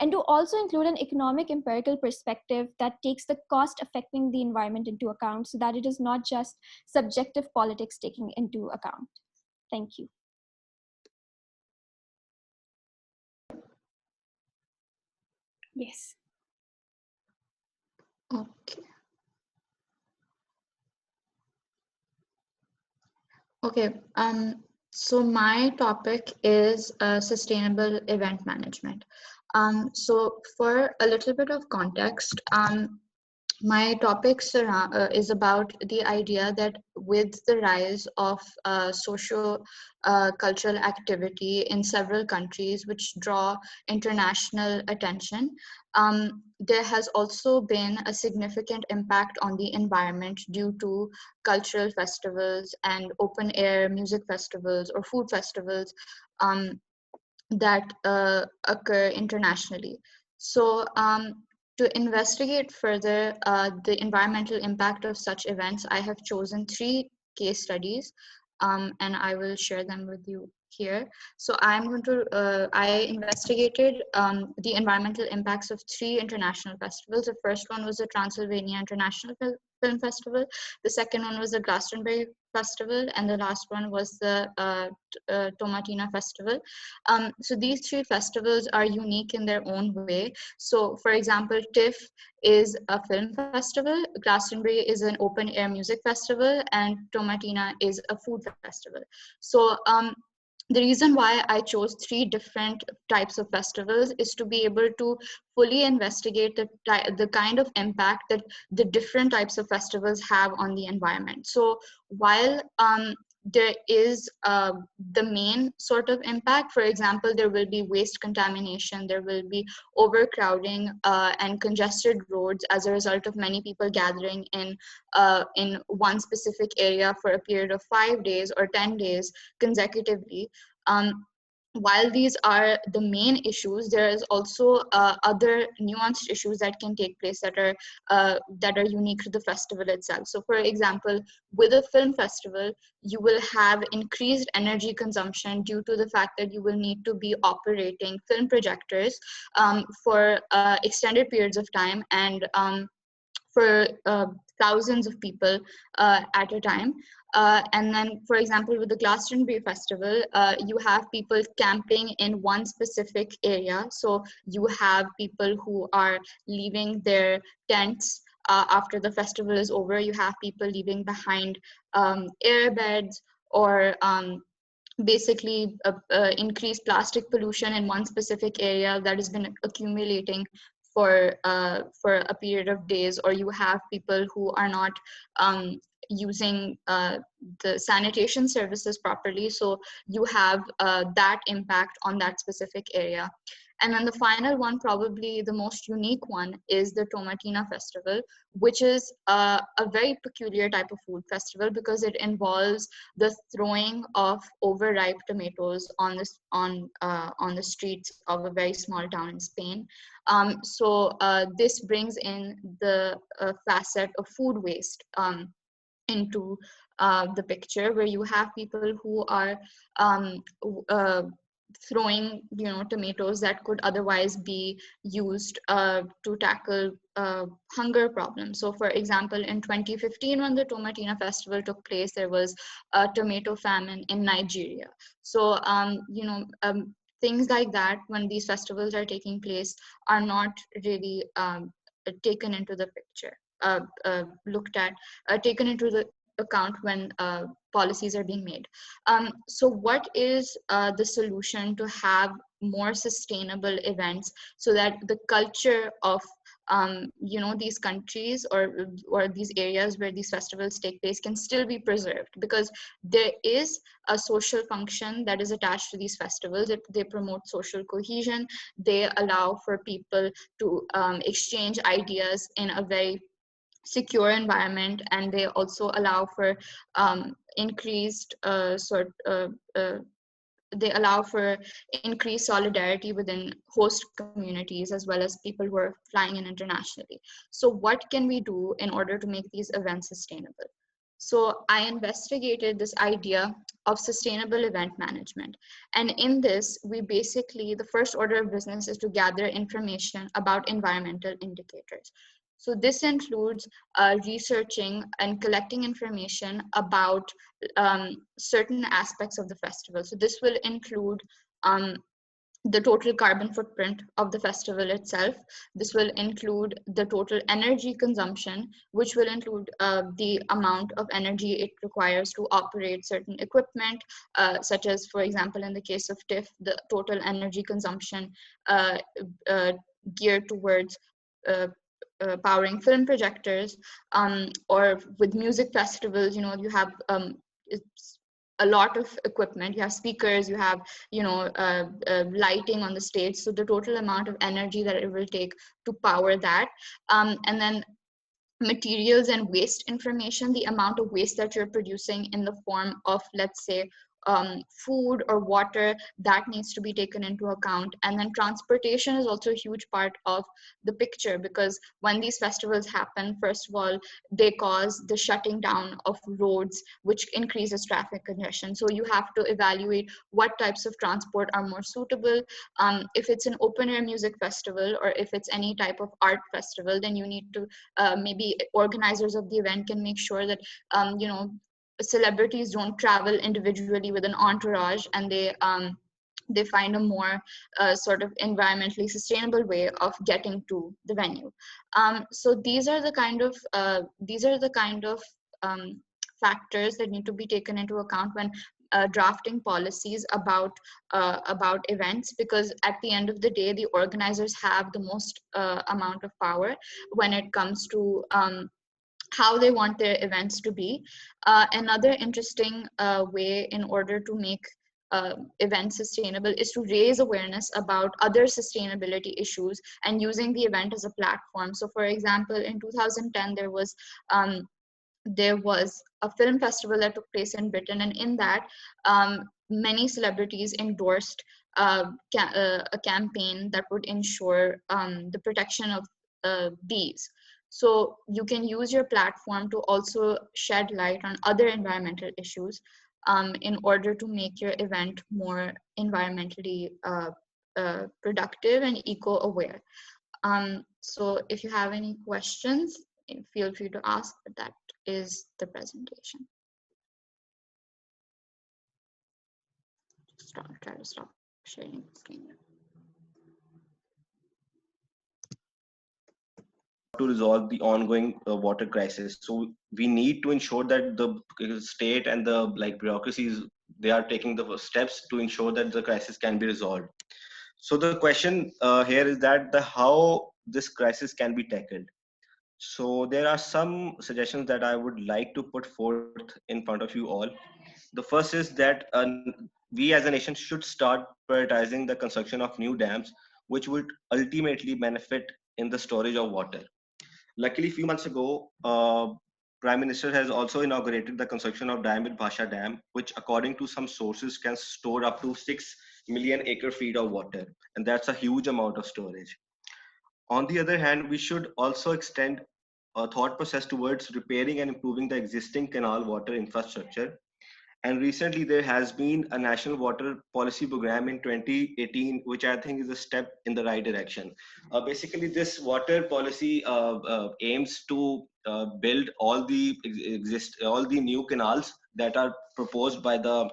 And to also include an economic empirical perspective that takes the cost affecting the environment into account, so that it is not just subjective politics taking into account. Thank you. Yes. Okay. Okay. So my topic is sustainable event management. So for a little bit of context, my topic is about the idea that with the rise of socio-cultural activity in several countries which draw international attention, there has also been a significant impact on the environment due to cultural festivals and open air music festivals or food festivals that occur internationally. So to investigate further the environmental impact of such events, I have chosen 3 case studies, and I will share them with you here. So I investigated the environmental impacts of 3 international festivals. The first one was the Transylvania International Film Festival. The second one was the Glastonbury Festival, and the last one was the Tomatina Festival. So these 3 festivals are unique in their own way. So for example, TIFF is a film festival, Glastonbury is an open air music festival, and Tomatina is a food festival. So the reason why I chose 3 different types of festivals is to be able to fully investigate the kind of impact that the different types of festivals have on the environment. So while there is the main sort of impact, for example, there will be waste contamination, there will be overcrowding and congested roads as a result of many people gathering in one specific area for a period of 5 days or 10 days consecutively. While these are the main issues, there is also other nuanced issues that can take place that are unique to the festival itself. So for example, with a film festival, you will have increased energy consumption due to the fact that you will need to be operating film projectors for extended periods of time and for thousands of people at a time. And then, for example, with the Glastonbury Festival, you have people camping in one specific area. So you have people who are leaving their tents after the festival is over. You have people leaving behind airbeds or basically increased plastic pollution in one specific area that has been accumulating for a period of days, or you have people who are not using the sanitation services properly. So you have that impact on that specific area. And then the final one, probably the most unique one, is the Tomatina Festival, which is a very peculiar type of food festival because it involves the throwing of overripe tomatoes on the streets of a very small town in Spain. So this brings in the facet of food waste into the picture, where you have people who are throwing tomatoes that could otherwise be used to tackle hunger problems. So for example, in 2015, when the Tomatina Festival took place, there was a tomato famine in Nigeria. So things like that, when these festivals are taking place, are not really taken into the picture, taken into the account when policies are being made. So what is the solution to have more sustainable events so that the culture of these countries or these areas where these festivals take place can still be preserved, because there is a social function that is attached to these festivals. They promote social cohesion. They allow for people to exchange ideas in a very secure environment, and they also allow for increased they allow for increased solidarity within host communities, as well as people who are flying in internationally. So what can we do in order to make these events sustainable? So I investigated this idea of sustainable event management. And in this, we basically, the first order of business is to gather information about environmental indicators. So this includes researching and collecting information about certain aspects of the festival. So this will include the total carbon footprint of the festival itself. This will include the total energy consumption, which will include the amount of energy it requires to operate certain equipment, such as, for example, in the case of TIFF, the total energy consumption uh, uh, geared towards powering film projectors, or with music festivals, you have it's a lot of equipment. You have speakers, you have lighting on the stage, so the total amount of energy that it will take to power that. And then materials and waste information, the amount of waste that you're producing in the form of, let's say, food or water, that needs to be taken into account. And then transportation is also a huge part of the picture, because when these festivals happen, first of all, they cause the shutting down of roads, which increases traffic congestion. So you have to evaluate what types of transport are more suitable. If it's an open air music festival, or if it's any type of art festival, then you need to maybe organizers of the event can make sure that celebrities don't travel individually with an entourage, and they find a more sort of environmentally sustainable way of getting to the venue. So these are the kind of factors that need to be taken into account when drafting policies about events, because at the end of the day, the organizers have the most amount of power when it comes to how they want their events to be. Another interesting way in order to make events sustainable is to raise awareness about other sustainability issues and using the event as a platform. So for example, in 2010, there was a film festival that took place in Britain, and in that, many celebrities endorsed a campaign that would ensure the protection of bees. So you can use your platform to also shed light on other environmental issues in order to make your event more environmentally productive and eco-aware. So if you have any questions, feel free to ask, but that is the presentation. Try to stop sharing the screen. To resolve the ongoing water crisis. So we need to ensure that the state and the bureaucracies, they are taking the steps to ensure that the crisis can be resolved. So the question here is that how this crisis can be tackled. So there are some suggestions that I would like to put forth in front of you all. The first is that we as a nation should start prioritizing the construction of new dams, which would ultimately benefit in the storage of water. Luckily, a few months ago, Prime Minister has also inaugurated the construction of Diamond Bhasha Dam, which according to some sources can store up to 6 million acre feet of water. And that's a huge amount of storage. On the other hand, we should also extend a thought process towards repairing and improving the existing canal water infrastructure. And recently, there has been a national water policy program in 2018, which I think is a step in the right direction. Basically, this water policy aims to build all the new canals that are proposed by the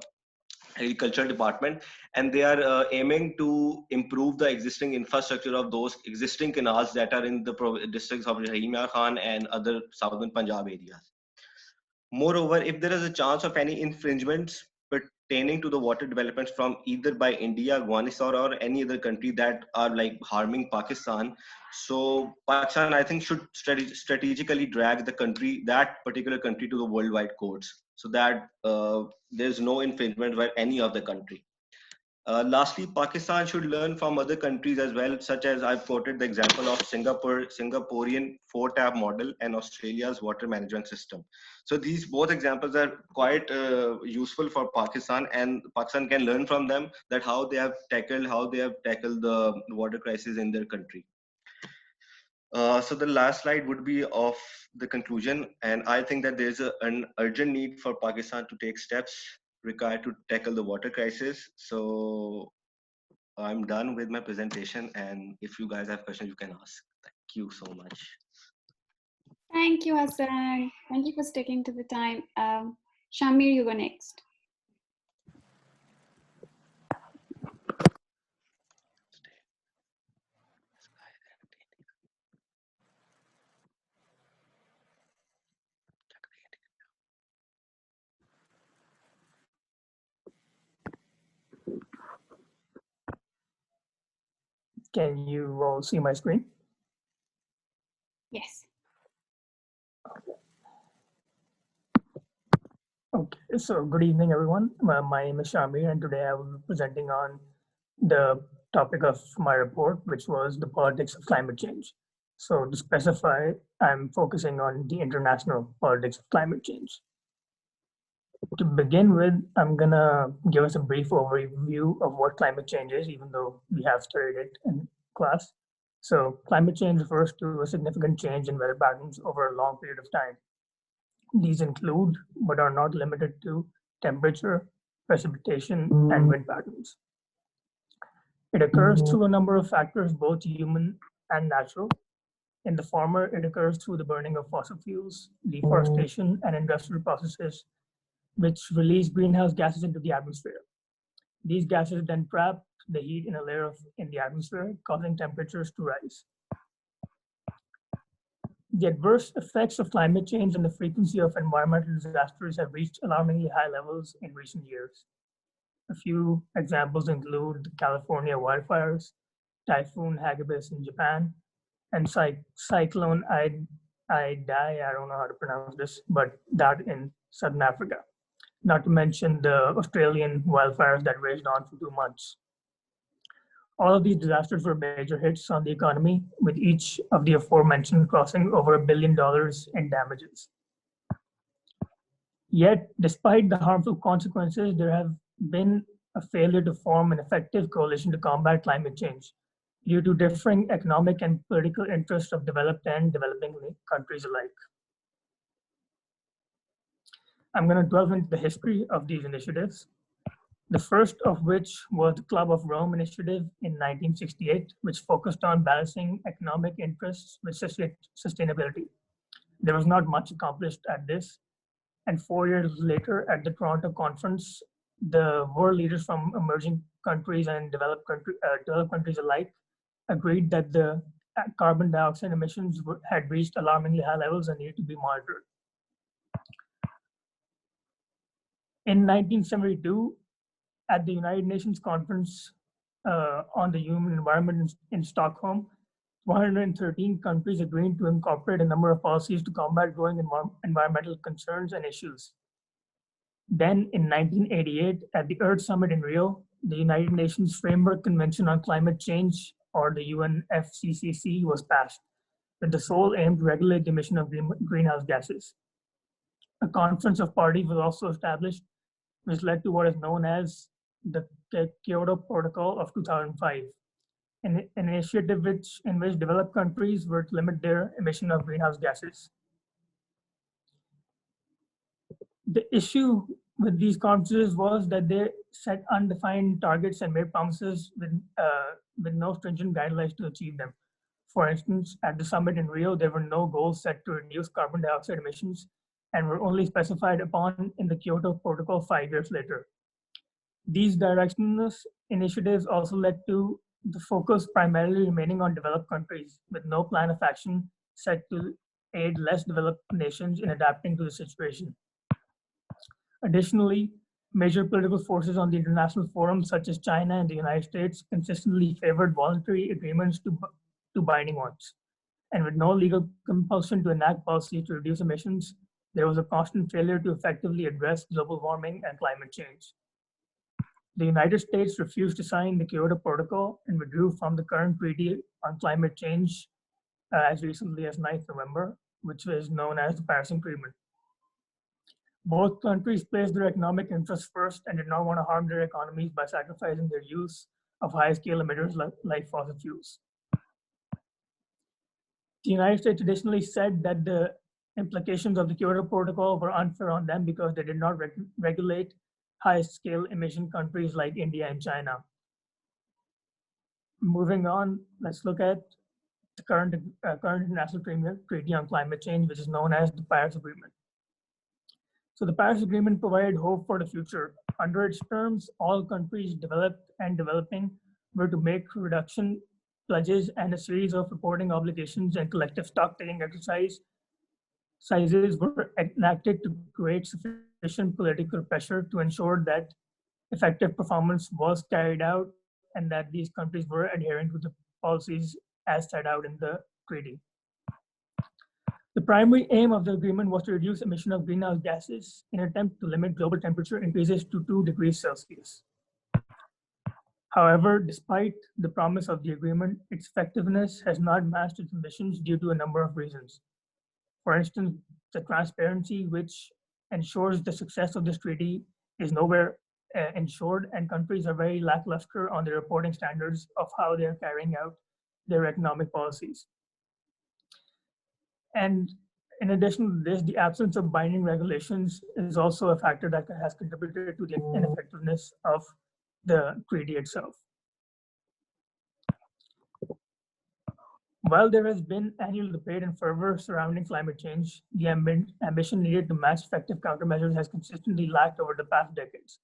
agriculture department, and they are aiming to improve the existing infrastructure of those existing canals that are in the districts of Rahim Yar Khan and other southern Punjab areas. Moreover, if there is a chance of any infringements pertaining to the water developments from either by India, Guanisor, or any other country that are like harming Pakistan. So Pakistan, I think, should strategically drag the country, that particular country, to the worldwide courts, so that there's no infringement by any of the country. Lastly, Pakistan should learn from other countries as well, such as I've quoted the example of Singaporean 4-tab model and Australia's water management system. So these both examples are quite useful for Pakistan, and Pakistan can learn from them that how they have tackled the water crisis in their country. So the last slide would be of the conclusion, and I think that there's an urgent need for Pakistan to take steps required to tackle the water crisis. So I'm done with my presentation, and if you guys have questions, you can ask. Thank you so much. Thank you, Hassan. Thank you for sticking to the time. Shamir, you go next. Can you all see my screen? Yes. Okay, so good evening, everyone. My name is Shamir, and today I will be presenting on the topic of my report, which was the politics of climate change. So to specify, I'm focusing on the international politics of climate change. To begin with, I'm gonna give us a brief overview of what climate change is, even though we have studied it in class. So climate change refers to a significant change in weather patterns over a long period of time. These include, but are not limited to, temperature, precipitation, and wind patterns. It occurs through a number of factors, both human and natural. In the former, it occurs through the burning of fossil fuels, deforestation, and industrial processes, which release greenhouse gases into the atmosphere. These gases then trap the heat in a layer in the atmosphere, causing temperatures to rise. The adverse effects of climate change and the frequency of environmental disasters have reached alarmingly high levels in recent years. A few examples include the California wildfires, Typhoon Hagibis in Japan, and Cyclone Idai, I don't know how to pronounce this, but that in Southern Africa. Not to mention the Australian wildfires that raged on for 2 months. All of these disasters were major hits on the economy, with each of the aforementioned crossing over $1 billion in damages. Yet, despite the harmful consequences, there have been a failure to form an effective coalition to combat climate change due to differing economic and political interests of developed and developing countries alike. I'm going to delve into the history of these initiatives. The first of which was the Club of Rome initiative in 1968, which focused on balancing economic interests with sustainability. There was not much accomplished at this, and 4 years later at the Toronto conference, the world leaders from emerging countries and developed countries alike agreed that the carbon dioxide emissions had reached alarmingly high levels and needed to be monitored. In 1972, at the United Nations Conference on the Human Environment in Stockholm, 113 countries agreed to incorporate a number of policies to combat growing environmental concerns and issues. Then in 1988, at the Earth Summit in Rio, the United Nations Framework Convention on Climate Change, or the UNFCCC, was passed, with the sole aim to regulate the emission of greenhouse gases. A conference of parties was also established, which led to what is known as the Kyoto Protocol of 2005, an initiative in which developed countries were to limit their emission of greenhouse gases. The issue with these conferences was that they set undefined targets and made promises with no stringent guidelines to achieve them. For instance, at the summit in Rio, there were no goals set to reduce carbon dioxide emissions and were only specified upon in the Kyoto Protocol 5 years later. These directionless initiatives also led to the focus primarily remaining on developed countries, with no plan of action set to aid less developed nations in adapting to the situation. Additionally, Major political forces on the international forum, such as China and the United States, consistently favored voluntary agreements to binding ones. And with no legal compulsion to enact policies to reduce emissions, there was a constant failure to effectively address global warming and climate change. The United States refused to sign the Kyoto Protocol and withdrew from the current treaty on climate change as recently as 9th November, which is known as the Paris Agreement. Both countries placed their economic interests first and did not want to harm their economies by sacrificing their use of high-scale emitters like fossil fuels. The United States traditionally said that the implications of the Kyoto Protocol were unfair on them because they did not regulate high-scale emission countries like India and China. Moving on, let's look at the current international treaty on climate change, which is known as the Paris Agreement. So the Paris Agreement provided hope for the future. Under its terms, all countries developed and developing were to make reduction pledges and a series of reporting obligations and collective stock-taking exercises were enacted to create sufficient political pressure to ensure that effective performance was carried out and that these countries were adhering to the policies as set out in the treaty. The primary aim of the agreement was to reduce emission of greenhouse gases in an attempt to limit global temperature increases to 2 degrees Celsius. However, despite the promise of the agreement, its effectiveness has not matched its ambitions due to a number of reasons. For instance, the transparency which ensures the success of this treaty is nowhere ensured, and countries are very lackluster on their reporting standards of how they are carrying out their economic policies. And in addition to this, the absence of binding regulations is also a factor that has contributed to the ineffectiveness of the treaty itself. While there has been annual debate and fervor surrounding climate change, the ambition needed to match effective countermeasures has consistently lacked over the past decades.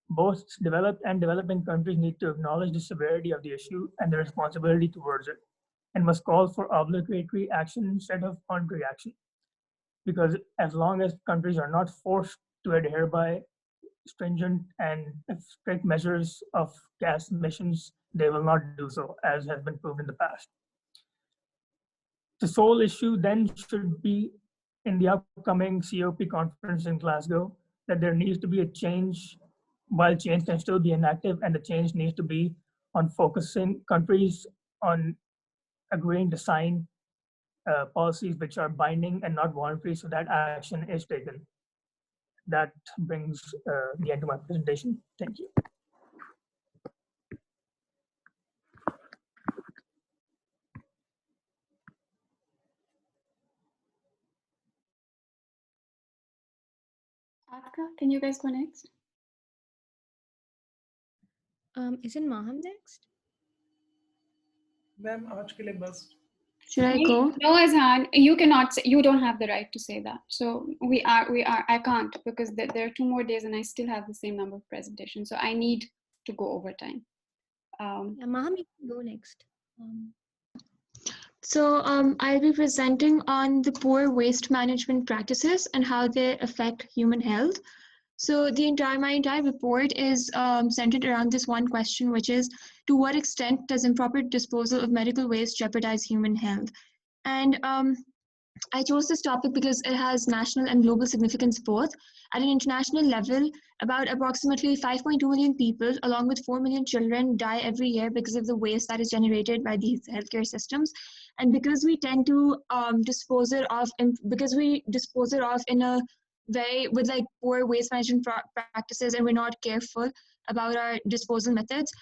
Both developed and developing countries need to acknowledge the severity of the issue and their responsibility towards it, and must call for obligatory action instead of voluntary action. Because as long as countries are not forced to adhere by stringent and strict measures of gas emissions, they will not do so, as has been proven in the past. The sole issue then should be in the upcoming COP conference in Glasgow, that there needs to be a change, while change can still be enacted, and the change needs to be on focusing countries on agreeing to sign policies which are binding and not voluntary, so that action is taken. That brings the end to my presentation. Thank you. Atka, can you guys go next? Isn't Maham next? Ma'am, aaj ke liye bas. Should I go? No, Azhan, you cannot say, you don't have the right to say that. So I can't, because there are 2 more days and I still have the same number of presentations. So I need to go over time. Maham, you can go next. So I'll be presenting on the poor waste management practices and how they affect human health. So my entire report is centered around this one question, which is, to what extent does improper disposal of medical waste jeopardize human health? And I chose this topic because it has national and global significance both. At an international level, about approximately 5.2 million people, along with 4 million children, die every year because of the waste that is generated by these healthcare systems. And because we tend to dispose it off in a very, with like poor waste management practices, and we're not careful about our disposal methods,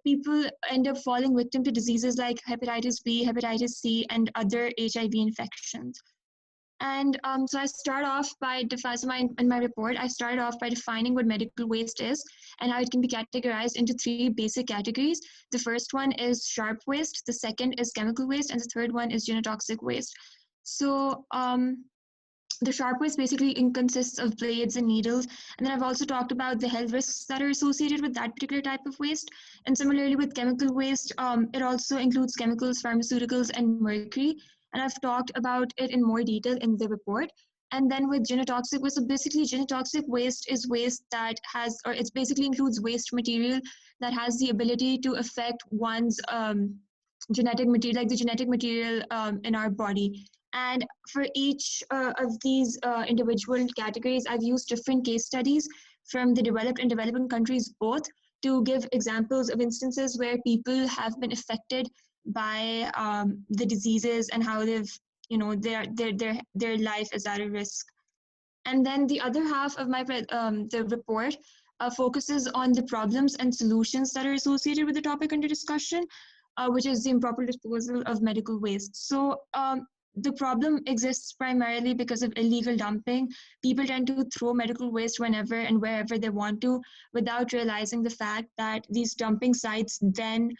people end up falling victim to diseases like hepatitis B, hepatitis C, and other HIV infections. And so I start off by in my report, I started off by defining what medical waste is and how it can be categorized into 3 basic categories. The first one is sharp waste, the second is chemical waste, and the third one is genotoxic waste. So the sharp waste basically consists of blades and needles. And then I've also talked about the health risks that are associated with that particular type of waste. And similarly with chemical waste, it also includes chemicals, pharmaceuticals, and mercury. And I've talked about it in more detail in the report. And then with genotoxic waste, so basically genotoxic waste is waste that has, or it basically includes waste material that has the ability to affect one's genetic material, like the genetic material in our body. And for each of these individual categories, I've used different case studies from the developed and developing countries both, to give examples of instances where people have been affected by the diseases and how they've, their life is at a risk. And then the other half of my the report focuses on the problems and solutions that are associated with the topic under discussion, which is the improper disposal of medical waste. So the problem exists primarily because of illegal dumping. People tend to throw medical waste whenever and wherever they want to, without realizing the fact that these dumping sites then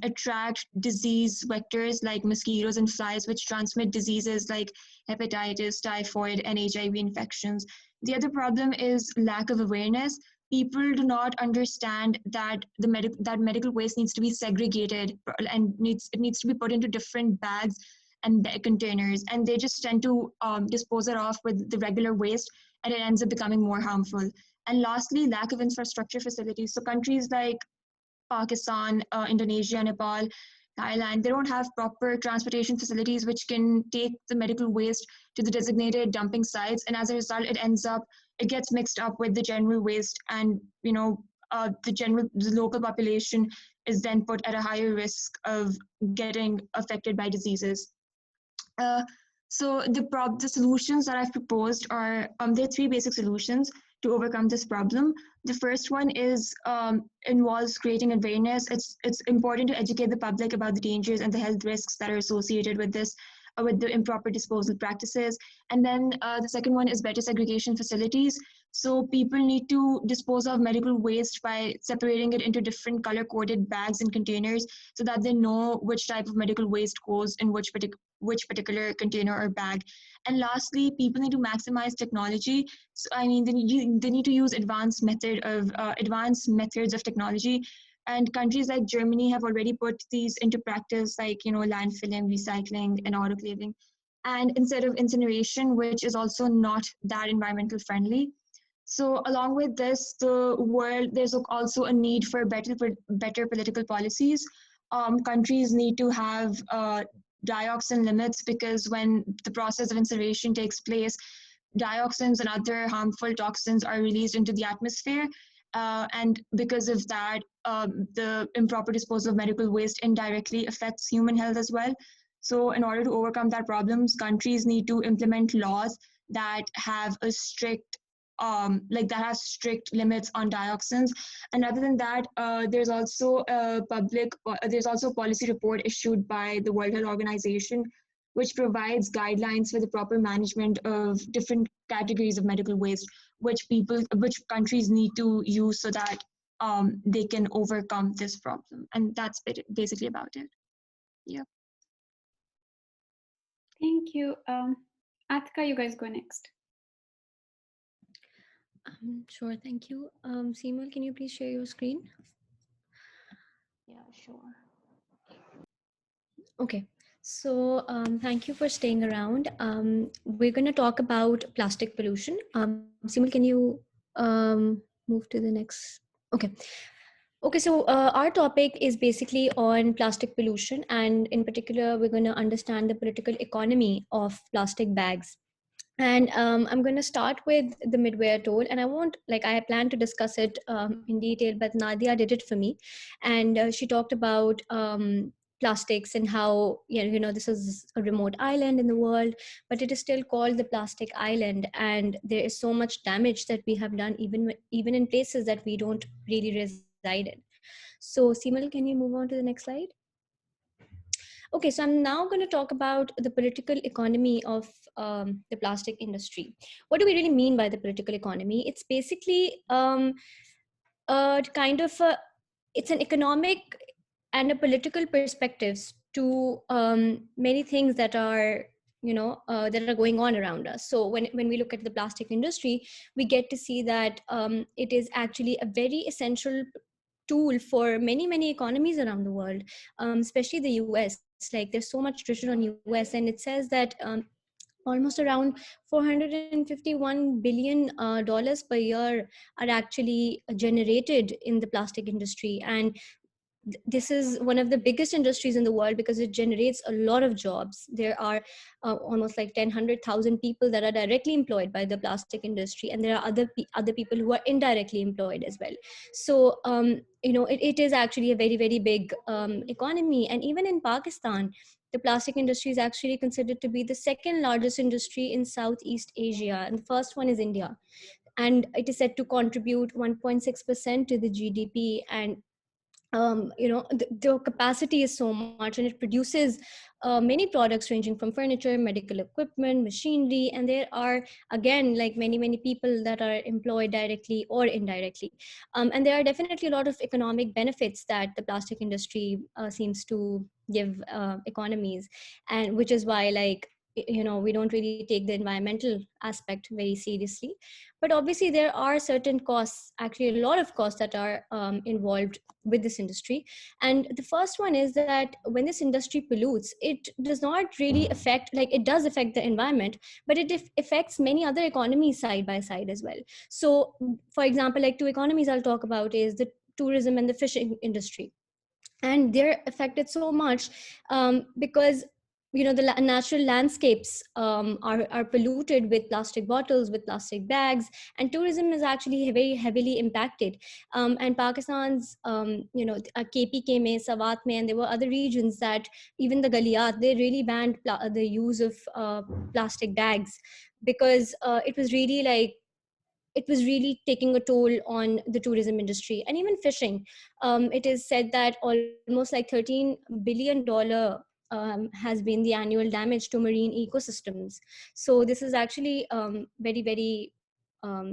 attract disease vectors like mosquitoes and flies, which transmit diseases like hepatitis, typhoid, and HIV infections. The other problem is lack of awareness. People do not understand that that medical waste needs to be segregated and it needs to be put into different bags and containers, and they just tend to dispose it off with the regular waste, and it ends up becoming more harmful. And lastly, lack of infrastructure facilities. So countries like Pakistan, Indonesia, Nepal, Thailand, they don't have proper transportation facilities which can take the medical waste to the designated dumping sites, and as a result, it gets mixed up with the general waste, and the local population is then put at a higher risk of getting affected by diseases. So the solutions that I've proposed are, there are three basic solutions to overcome this problem. The first one involves creating awareness. It's important to educate the public about the dangers and the health risks that are associated with this, with the improper disposal practices. And then the second one is better segregation facilities. So people need to dispose of medical waste by separating it into different color-coded bags and containers, so that they know which type of medical waste goes in which particular container or bag. And lastly, people need to maximize technology. So they need to use advanced methods of technology. And countries like Germany have already put these into practice, like landfilling, recycling, and autoclaving. And instead of incineration, which is also not that environmental friendly. So along with this, there's also a need for better political policies. Countries need to have dioxin limits, because when the process of incineration takes place, dioxins and other harmful toxins are released into the atmosphere. And because of that, the improper disposal of medical waste indirectly affects human health as well. So in order to overcome that problems, countries need to implement laws that have a strict strict limits on dioxins. And other than that, there's also a policy report issued by the World Health Organization, which provides guidelines for the proper management of different categories of medical waste, which countries need to use so that they can overcome this problem. And that's basically about it. Yeah. Thank you. Atka, you guys go next. Sure, thank you. Simul, can you please share your screen? Yeah, sure. Okay, so thank you for staying around. We're going to talk about plastic pollution. Simul, can you move to the next? Okay. Okay, so our topic is basically on plastic pollution, and in particular, we're going to understand the political economy of plastic bags. And I'm going to start with the midway told, and I plan to discuss it in detail, but Nadia did it for me. And she talked about plastics and how, this is a remote island in the world, but it is still called the plastic island. And there is so much damage that we have done, even in places that we don't really reside in. So Simal, can you move on to the next slide? Okay, so I'm now going to talk about the political economy of the plastic industry. What do we really mean by the political economy? It's basically it's an economic and a political perspectives to many things that are that are going on around us. So when we look at the plastic industry, we get to see that it is actually a very essential tool for many economies around the world, especially the US. Like there's so much written on US, and it says that almost around $451 billion per year are actually generated in the plastic industry. And this is one of the biggest industries in the world because it generates a lot of jobs. There are almost like 100,000 people that are directly employed by the plastic industry, and there are other people who are indirectly employed as well. So it is actually a very, very big economy. And even in Pakistan, the plastic industry is actually considered to be the second largest industry in Southeast Asia, and the first one is India. And it is said to contribute 1.6% to the GDP. And the capacity is so much, and it produces many products ranging from furniture, medical equipment, machinery, and there are again like many people that are employed directly or indirectly. And there are definitely a lot of economic benefits that the plastic industry seems to give economies, and which is why we don't really take the environmental aspect very seriously. But obviously there are certain costs, actually a lot of costs, that are involved with this industry. And the first one is that when this industry pollutes, it does not really affect, like it does affect the environment, but it affects many other economies side by side as well. So for example, like two economies I'll talk about is the tourism and the fishing industry. And they're affected so much because the natural landscapes are polluted with plastic bottles, with plastic bags, and tourism is actually very heavily impacted. And Pakistan's KPK mein, Swat mein, and there were other regions that even the Galiyat, they really banned the use of plastic bags, because it was really taking a toll on the tourism industry. And even fishing, it is said that almost like $13 billion has been the annual damage to marine ecosystems. So this is actually very, very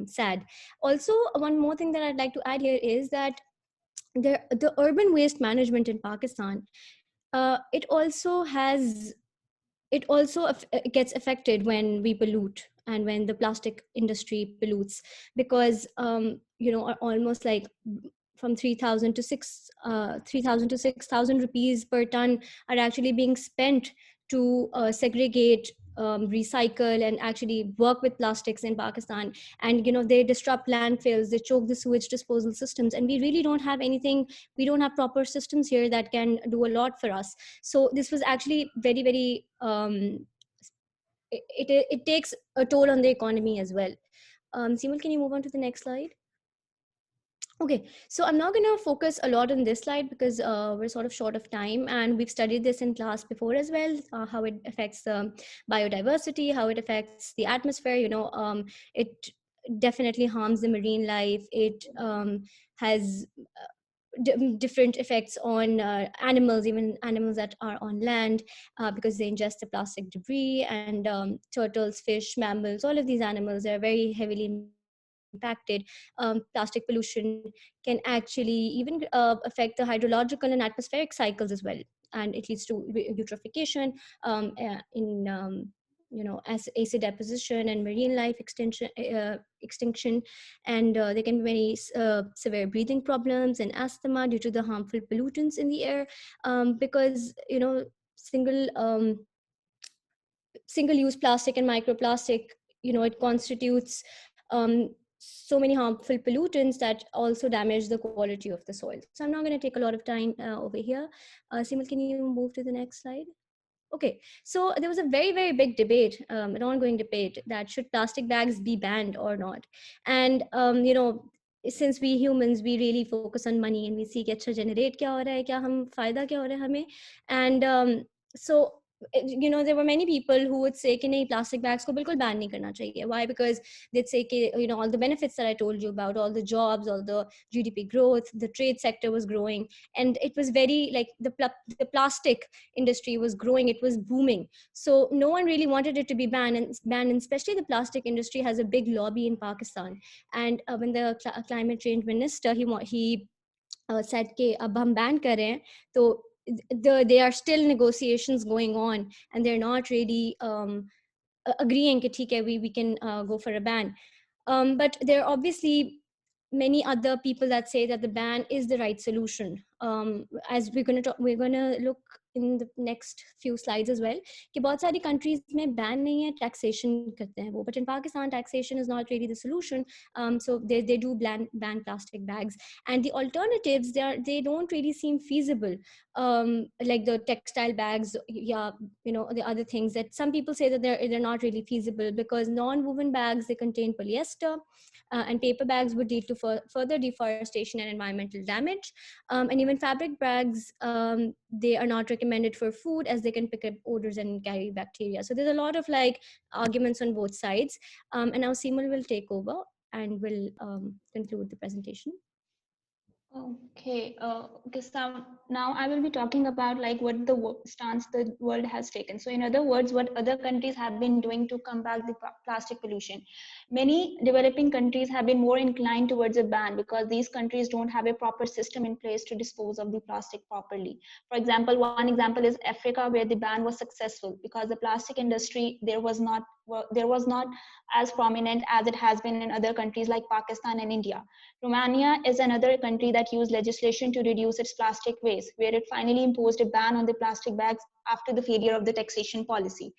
sad. Also, one more thing that I'd like to add here is that the urban waste management in Pakistan, it also has it also gets affected when we pollute and when the plastic industry pollutes, because almost like from 3,000 to 6,000 rupees per ton are actually being spent to segregate, recycle, and actually work with plastics in Pakistan. And they disrupt landfills, they choke the sewage disposal systems, and we really don't have anything. We don't have proper systems here that can do a lot for us. So this was actually very, very it takes a toll on the economy as well. Simul, can you move on to the next slide? Okay, so I'm not going to focus a lot on this slide because we're sort of short of time, and we've studied this in class before as well, how it affects the biodiversity, how it affects the atmosphere. It definitely harms the marine life. It has different effects on animals, even animals that are on land, because they ingest the plastic debris. And turtles, fish, mammals, all of these animals are very heavily impacted. Plastic pollution can actually even affect the hydrological and atmospheric cycles as well, and it leads to eutrophication in as acid deposition and marine life extinction. And there can be very severe breathing problems and asthma due to the harmful pollutants in the air, because single single-use plastic and microplastic, it constitutes so many harmful pollutants that also damage the quality of the soil. So I'm not going to take a lot of time over here. Simul, can you move to the next slide? Okay, so there was a very, very big debate, an ongoing debate, that should plastic bags be banned or not. And, since we humans, we really focus on money and we see कि अच्छा generate क्या हो रहा है, क्या हम फायदा क्या हो रहा है हमें. And so there were many people who would say कि नहीं, plastic bags को बिल्कुल ban नहीं करना चाहिए. Why? Because they'd say कि all the benefits that I told you about, all the jobs, all the GDP growth, the trade sector was growing, and it was very like the plastic industry was growing, it was booming. So no one really wanted it to be banned, and especially the plastic industry has a big lobby in Pakistan. And when the climate change minister, he said कि अब हम ban कर रहे हैं, तो there are still negotiations going on, and they're not really agreeing कि ठीक है, we can go for a ban. But there are obviously many other people that say that the ban is the right solution. as we're gonna look in the next few slides as well, कि बहुत सारी countries में ban नहीं है, taxation करते हैं वो, but in Pakistan taxation is not really the solution. So they do ban plastic bags, and the alternatives they don't really seem feasible, like the textile bags, yeah, you know, the other things that some people say that they're not really feasible because non-woven bags, they contain polyester, and paper bags would lead to further deforestation and environmental damage. And even fabric bags, they are not recommended for food as they can pick up odors and carry bacteria. So there's a lot of like arguments on both sides. And now Simul will take over and will conclude the presentation. Okay, okay, so now I will be talking about like what the stance the world has taken. So in other words, what other countries have been doing to combat the plastic pollution. Many developing countries have been more inclined towards a ban because these countries don't have a proper system in place to dispose of the plastic properly. For example, one example is Africa, where the ban was successful because the plastic industry there was not as prominent as it has been in other countries like Pakistan and India. Romania is another country that used legislation to reduce its plastic waste, where it finally imposed a ban on the plastic bags after the failure of the taxation policy.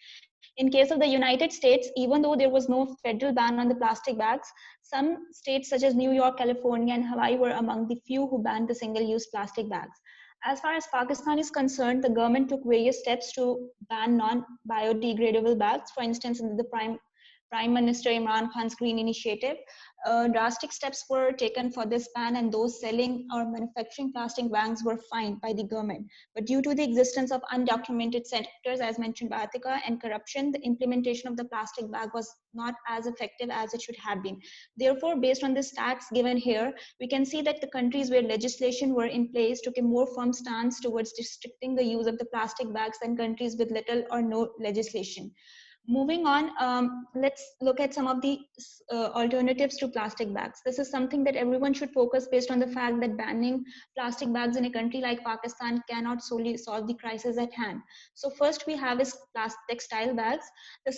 In case of the United States, even though there was no federal ban on the plastic bags, some states such as New York, California, and Hawaii were among the few who banned the single-use plastic bags. As far as Pakistan is concerned, the government took various steps to ban non-biodegradable bags. For instance, in the Prime Minister Imran Khan's Green Initiative, drastic steps were taken for this ban, and those selling or manufacturing plastic bags were fined by the government. But due to the existence of undocumented sectors, as mentioned by Atika, and corruption, the implementation of the plastic bag was not as effective as it should have been. Therefore, based on the stats given here, we can see that the countries where legislation were in place took a more firm stance towards restricting the use of the plastic bags than countries with little or no legislation. Moving on, let's look at some of the alternatives to plastic bags. This is something that everyone should focus based on the fact that banning plastic bags in a country like Pakistan cannot solely solve the crisis at hand. So first we have is textile bags. The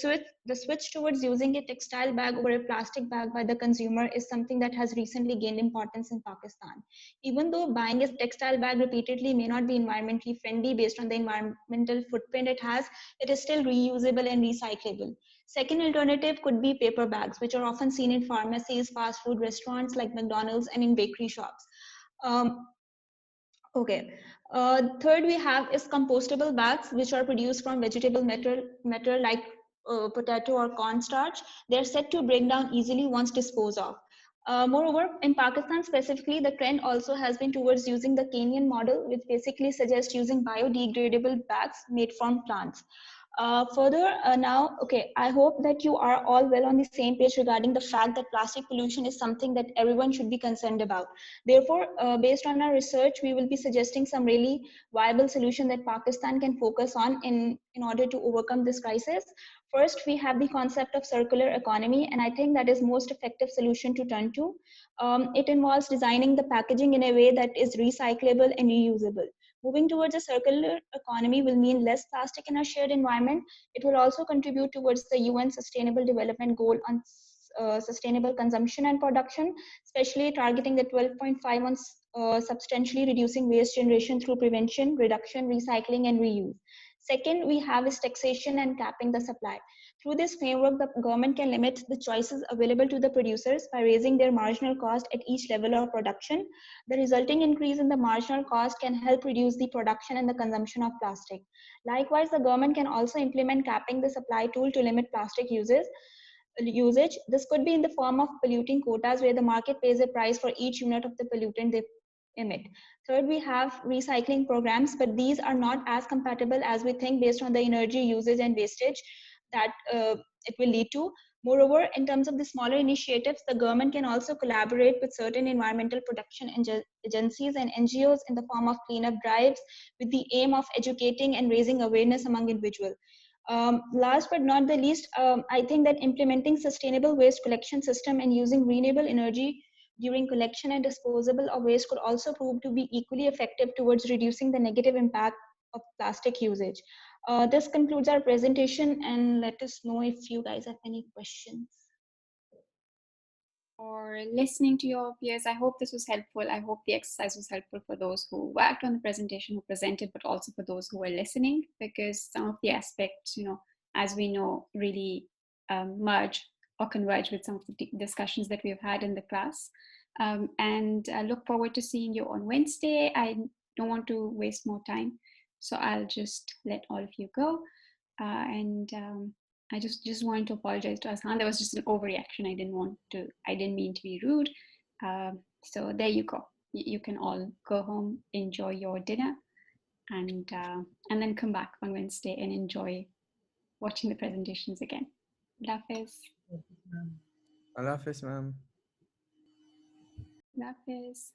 switch towards using a textile bag over a plastic bag by the consumer is something that has recently gained importance in Pakistan. Even though buying a textile bag repeatedly may not be environmentally friendly based on the environmental footprint it has, it is still reusable and recyclable. Second alternative could be paper bags, which are often seen in pharmacies, fast food restaurants like McDonald's, and in bakery shops. Okay. Third we have is compostable bags, which are produced from vegetable matter like potato or cornstarch. They're said to break down easily once disposed of. Moreover, in Pakistan specifically, the trend also has been towards using the Kenyan model, which basically suggests using biodegradable bags made from plants. Further, now, okay, I hope that you are all well on the same page regarding the fact that plastic pollution is something that everyone should be concerned about. Therefore, based on our research, we will be suggesting some really viable solution that Pakistan can focus on in order to overcome this crisis. First, we have the concept of circular economy, and I think that is most effective solution to turn to. It involves designing the packaging in a way that is recyclable and reusable. Moving towards a circular economy will mean less plastic in our shared environment. It will also contribute towards the UN Sustainable Development Goal on sustainable consumption and production, especially targeting the 12.5 on substantially reducing waste generation through prevention, reduction, recycling, and reuse. Second, we have is taxation and capping the supply. Through this framework, the government can limit the choices available to the producers by raising their marginal cost at each level of production. The resulting increase in the marginal cost can help reduce the production and the consumption of plastic. Likewise, the government can also implement capping the supply tool to limit plastic usage. This could be in the form of polluting quotas, where the market pays a price for each unit of the pollutant they emit. Third, we have recycling programs, but these are not as compatible as we think based on the energy usage and wastage that it will lead to. Moreover, in terms of the smaller initiatives, the government can also collaborate with certain environmental protection agencies and NGOs in the form of cleanup drives with the aim of educating and raising awareness among individuals. Last but not the least, I think that implementing sustainable waste collection system and using renewable energy during collection and disposal of waste could also prove to be equally effective towards reducing the negative impact of plastic usage. This concludes our presentation, and let us know if you guys have any questions. for listening to your peers. I hope this was helpful. I hope the exercise was helpful for those who worked on the presentation, who presented, but also for those who were listening, because some of the aspects, as we know, really merge or converge with some of the discussions that we've had in the class. And I look forward to seeing you on Wednesday. I don't want to waste more time, so I'll just let all of you go. I just wanted to apologize to Ashan. There was just an overreaction. I didn't mean to be rude. So there you go. You can all go home, enjoy your dinner, and then come back on Wednesday and enjoy watching the presentations again. Allah Hafiz. Allah Hafiz, ma'am. Allah Hafiz.